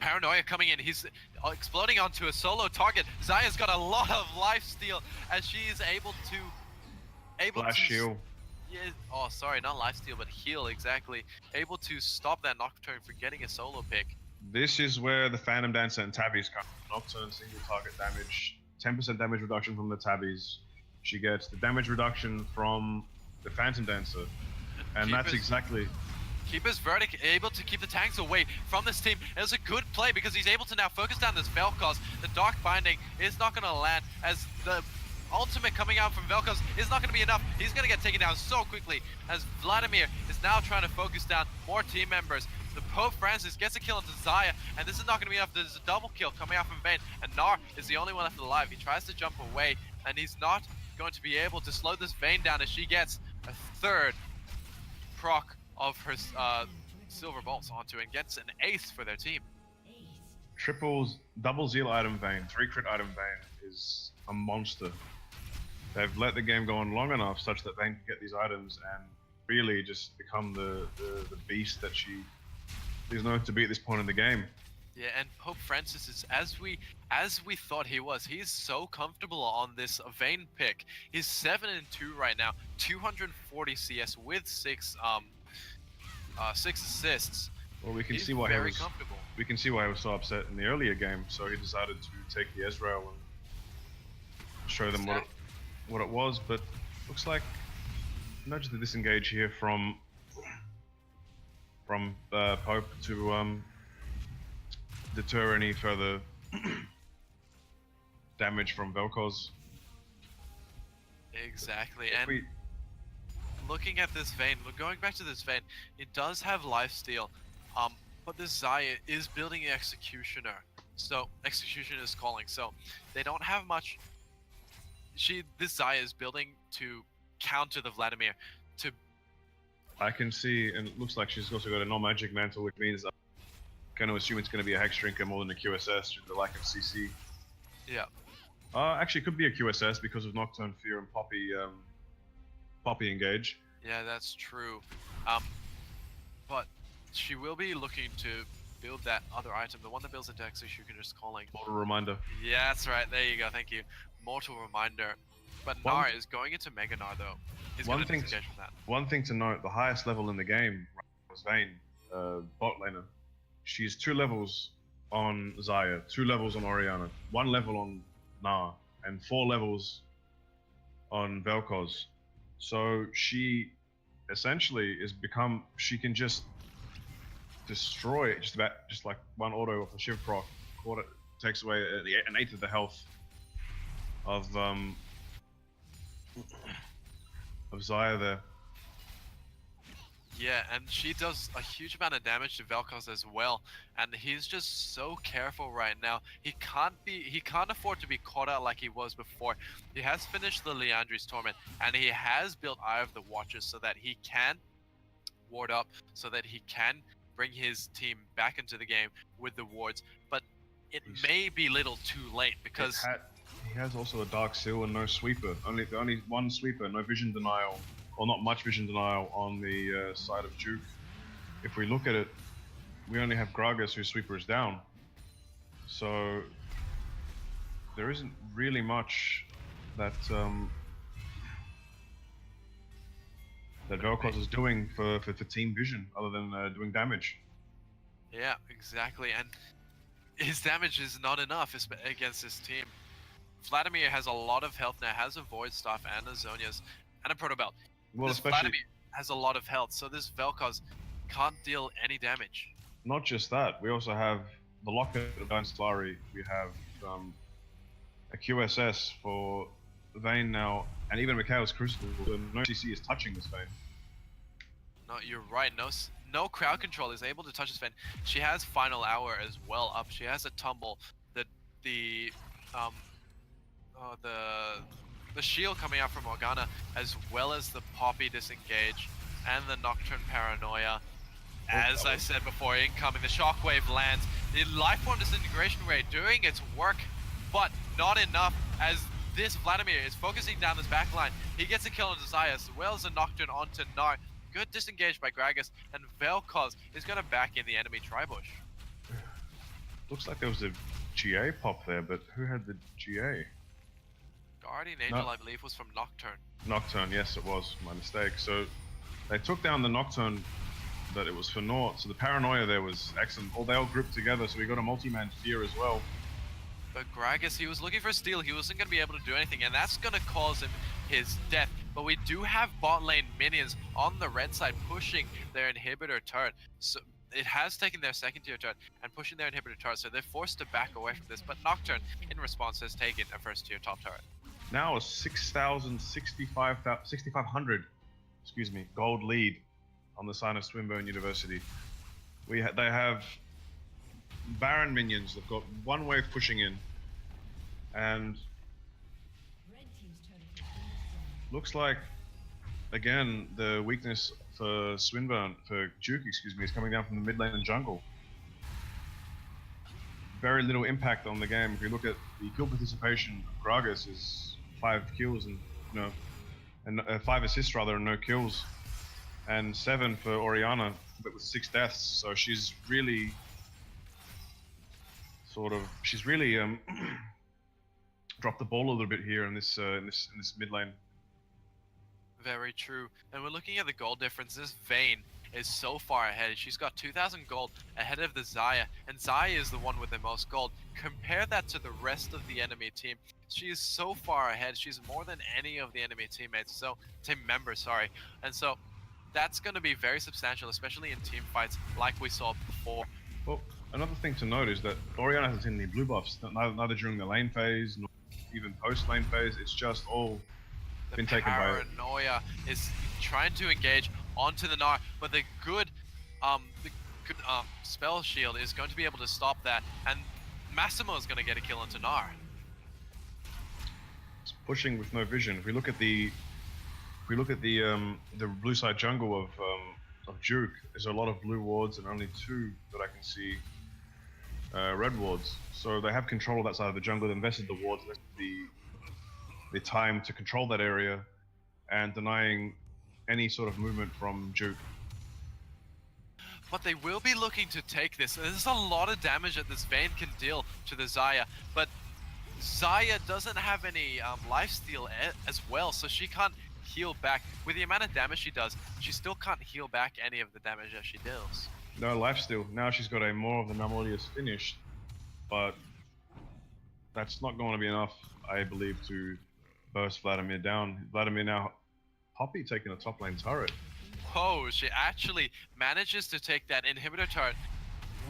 [SPEAKER 1] Paranoia coming in, he's exploding onto a solo target. Xayah's got a lot of lifesteal as she is able to...
[SPEAKER 2] Flash heal.
[SPEAKER 1] Yeah, oh sorry, not lifesteal, but heal, exactly. Able to stop that Nocturne for getting a solo pick.
[SPEAKER 2] This is where the Phantom Dancer and Tabbies come. Nocturne single target damage, 10% damage reduction from the Tabbies. She gets the damage reduction from the Phantom Dancer. And that's exactly...
[SPEAKER 1] Keeper's verdict able to keep the tanks away from this team. It was a good play because he's able to now focus down this Vel'Koz. The Dark Binding is not going to land as the ultimate coming out from Vel'Koz is not going to be enough. He's going to get taken down so quickly as Vladimir is now trying to focus down more team members. The Pope Francis gets a kill onto Xayah, and this is not going to be enough. There's a double kill coming out from Vayne, and Gnar is the only one left alive. He tries to jump away, and he's not going to be able to slow this Vayne down as she gets a third proc of her silver bolts onto and gets an ace for their team.
[SPEAKER 2] Double Zeal item Vayne, 3 crit item Vayne is a monster. They've let the game go on long enough such that Vayne can get these items and really just become the beast that she is known to be at this point in the game.
[SPEAKER 1] Yeah, and Pope Francis is as we thought he was. He's so comfortable on this Vayne pick. He's 7-2 right now, 240 CS with 6 assists.
[SPEAKER 2] Well, we can
[SPEAKER 1] He's
[SPEAKER 2] see why
[SPEAKER 1] very comfortable.
[SPEAKER 2] we can see why he was so upset in the earlier game. So he decided to take the Ezreal and show them what it was. But looks like nudge the disengage here from Pope to deter any further damage from Vel'Koz.
[SPEAKER 1] Exactly, and looking at this Vayne, going back to this Vayne, it does have lifesteal, but this Xayah is building an Executioner, so Execution is calling, so they don't have much. This Xayah is building to counter the Vladimir.
[SPEAKER 2] I can see, and it looks like she's also got a non-magic mantle, which means I'm going to assume it's going to be a Hex Drinker more than a QSS due to the lack of CC.
[SPEAKER 1] Yeah.
[SPEAKER 2] Actually, it could be a QSS because of Nocturne Fear and Poppy Engage.
[SPEAKER 1] Yeah, that's true. But she will be looking to build that other item, the one that builds into Execution, just calling.
[SPEAKER 2] Mortal Reminder.
[SPEAKER 1] Yeah, that's right. There you go. Thank you. Mortal Reminder. But Gnar is going into Mega Gnar though. He's going to disengage from that.
[SPEAKER 2] One thing to note: the highest level in the game was Vayne, bot laner. She's 2 levels on Xayah, 2 levels on Orianna, 1 level on Gnar, and 4 levels on Vel'Koz. So she essentially she can just destroy it, just like one auto off a Shiv proc. Takes away an eighth of the health of Xayah there.
[SPEAKER 1] Yeah, and she does a huge amount of damage to Vel'Koz as well, and he's just so careful right now. He can't afford to be caught out like he was before. He has finished the Liandry's Torment, and he has built Eye of the Watchers so that he can ward up, so that he can bring his team back into the game with the wards. But it may be a little too late because
[SPEAKER 2] he has also a Dark Seal and no sweeper. Only one sweeper, no vision denial. Or not much vision denial on the side of Duke. If we look at it, we only have Gragas whose sweeper is down. So there isn't really much that that Vel'Koz is doing for team vision other than doing damage.
[SPEAKER 1] Yeah, exactly, and his damage is not enough against this team. Vladimir has a lot of health now, has a Void Staff and a Zhonya's and a Proto Belt.
[SPEAKER 2] Well,
[SPEAKER 1] this Vladimir has a lot of health, so this Vel'Koz can't deal any damage.
[SPEAKER 2] Not just that, we also have the Locket of Solari. We have a QSS for Vayne now, and even Mikhail's Crucible. So no CC is touching this Vayne.
[SPEAKER 1] No, you're right. No crowd control is able to touch this Vayne. She has Final Hour as well up. She has a Tumble. The shield coming out from Morgana, as well as the Poppy disengage and the Nocturne Paranoia. As I said before, incoming, the Shockwave lands. The Lifeform Disintegration Ray doing its work, but not enough, as this Vladimir is focusing down this backline. He gets a kill on Xayah, as well as a Nocturne onto Gnar. Good disengage by Gragas, and Vel'Koz is going to back in the enemy Tribush.
[SPEAKER 2] Looks like there was a GA pop there, but who had the GA?
[SPEAKER 1] Guardian Angel, I believe, was from Nocturne.
[SPEAKER 2] Nocturne, yes, it was. My mistake. So they took down the Nocturne, but it was for naught. So the Paranoia there was excellent. They all grouped together, so we got a multi-man Fear as well.
[SPEAKER 1] But Gragas, he was looking for steal. He wasn't going to be able to do anything, and that's going to cause him his death. But we do have bot lane minions on the red side pushing their inhibitor turret. So it has taken their second tier turret and pushing their inhibitor turret, so they're forced to back away from this. But Nocturne, in response, has taken a first tier top turret.
[SPEAKER 2] Now a 6,500, gold lead on the side of Swinburne University. They have Baron minions. They've got one wave pushing in, and looks like again the weakness for Duke, is coming down from the mid lane and jungle. Very little impact on the game. If you look at the kill participation of Gragas is 5 kills and 5 assists rather, and no kills, and 7 for Orianna, but with 6 deaths. So she's really dropped the ball a little bit here in this mid lane.
[SPEAKER 1] Very true. And we're looking at the goal difference. This Vayne is so far ahead. She's got 2,000 gold ahead of the Xayah, and Xayah is the one with the most gold. Compare that to the rest of the enemy team. She is so far ahead. She's more than any of the enemy team members, sorry. And so that's going to be very substantial, especially in team fights like we saw before.
[SPEAKER 2] Well, another thing to note is that Orianna hasn't seen any blue buffs, neither during the lane phase nor even post lane phase. It's just all been taken by it.
[SPEAKER 1] Paranoia is trying to engage onto the Gnar, but the good spell shield is going to be able to stop that, and Massimo is going to get a kill onto Gnar.
[SPEAKER 2] It's pushing with no vision. If we look at the blue side jungle of Duke, there's a lot of blue wards and only 2 that I can see red wards. So they have control of that side of the jungle. They invested the wards, invested the time to control that area, and denying any sort of movement from Duke.
[SPEAKER 1] But they will be looking to take this. There's a lot of damage that this Vayne can deal to the Xayah, but Xayah doesn't have any lifesteal as well, so she can't heal back. With the amount of damage she does, she still can't heal back any of the damage that she deals.
[SPEAKER 2] No lifesteal. Now she's got a more of the Anomalious finish, but that's not going to be enough, I believe, to burst Vladimir down. Vladimir now, Poppy taking a top lane turret.
[SPEAKER 1] Whoa, she actually manages to take that inhibitor turret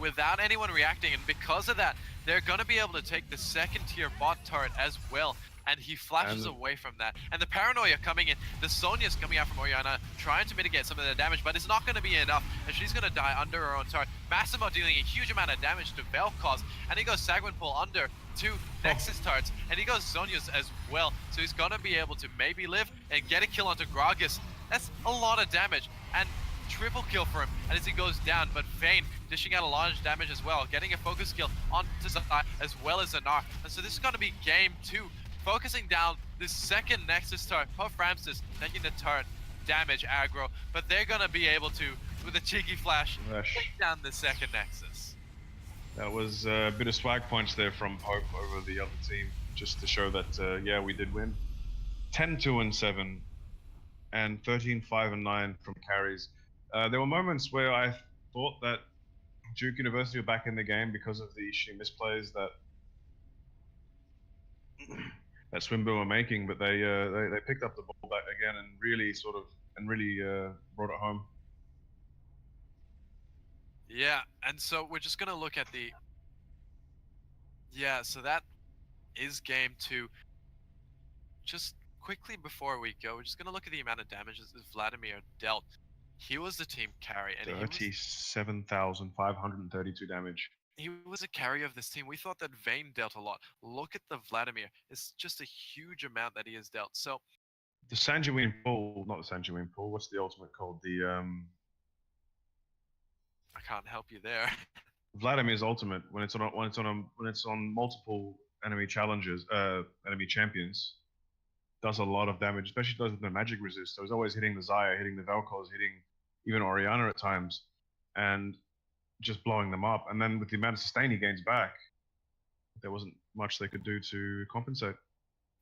[SPEAKER 1] without anyone reacting, and because of that, they're going to be able to take the second tier bot turret as well. And he flashes away from that. And the Paranoia coming in. The Sonya's coming out from Orianna, trying to mitigate some of the damage, but it's not going to be enough, and she's going to die under her own turret. Massimo dealing a huge amount of damage to Vel'Koz, and he goes Sagwan pull under 2 Nexus turrets, and he goes Sonya's as well. So he's going to be able to maybe live and get a kill onto Gragas. That's a lot of damage, and triple kill for him, and as he goes down, but Vayne dishing out a lot of damage as well, getting a focus kill onto Xayah as well as Gnar. And so this is going to be game 2. Focusing down this second Nexus turret. Puff Ramses taking the turret damage aggro, but they're gonna be able to, with a cheeky flash, take down the second Nexus.
[SPEAKER 2] That was a bit of swag points there from Pope over the other team, just to show that, yeah, we did win. 10-2-7 and 13-5-9 from carries. There were moments where I thought that Duke University were back in the game because of the shitty misplays that Swinburne were making, but they picked up the ball back again and really brought it home.
[SPEAKER 1] Yeah, and so we're just gonna look at the. Yeah, so that is game 2. Just quickly before we go, we're just gonna look at the amount of damage that Vladimir dealt. He was the team carry, and
[SPEAKER 2] 37,532 damage.
[SPEAKER 1] He was a carry of this team. We thought that Vayne dealt a lot. Look at the Vladimir. It's just a huge amount that he has dealt. So
[SPEAKER 2] the Sanguine Pool, not the Sanguine Pool, what's the ultimate called? The
[SPEAKER 1] I can't help you there.
[SPEAKER 2] Vladimir's ultimate, when it's on multiple enemy challengers, enemy champions, does a lot of damage, especially those with no magic resist. So he's always hitting the Xayah, hitting the Vel'Koz, hitting even Orianna at times, and just blowing them up. And then with the amount of sustain he gains back, there wasn't much they could do to compensate.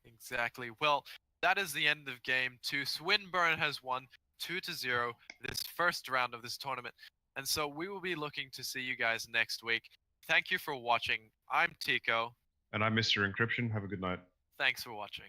[SPEAKER 1] Exactly. Well, that is the end of game 2. Swinburne has won 2-0 this first round of this tournament. And so we will be looking to see you guys next week. Thank you for watching. I'm Tico.
[SPEAKER 2] And I'm Mr. Encryption. Have a good night.
[SPEAKER 1] Thanks for watching.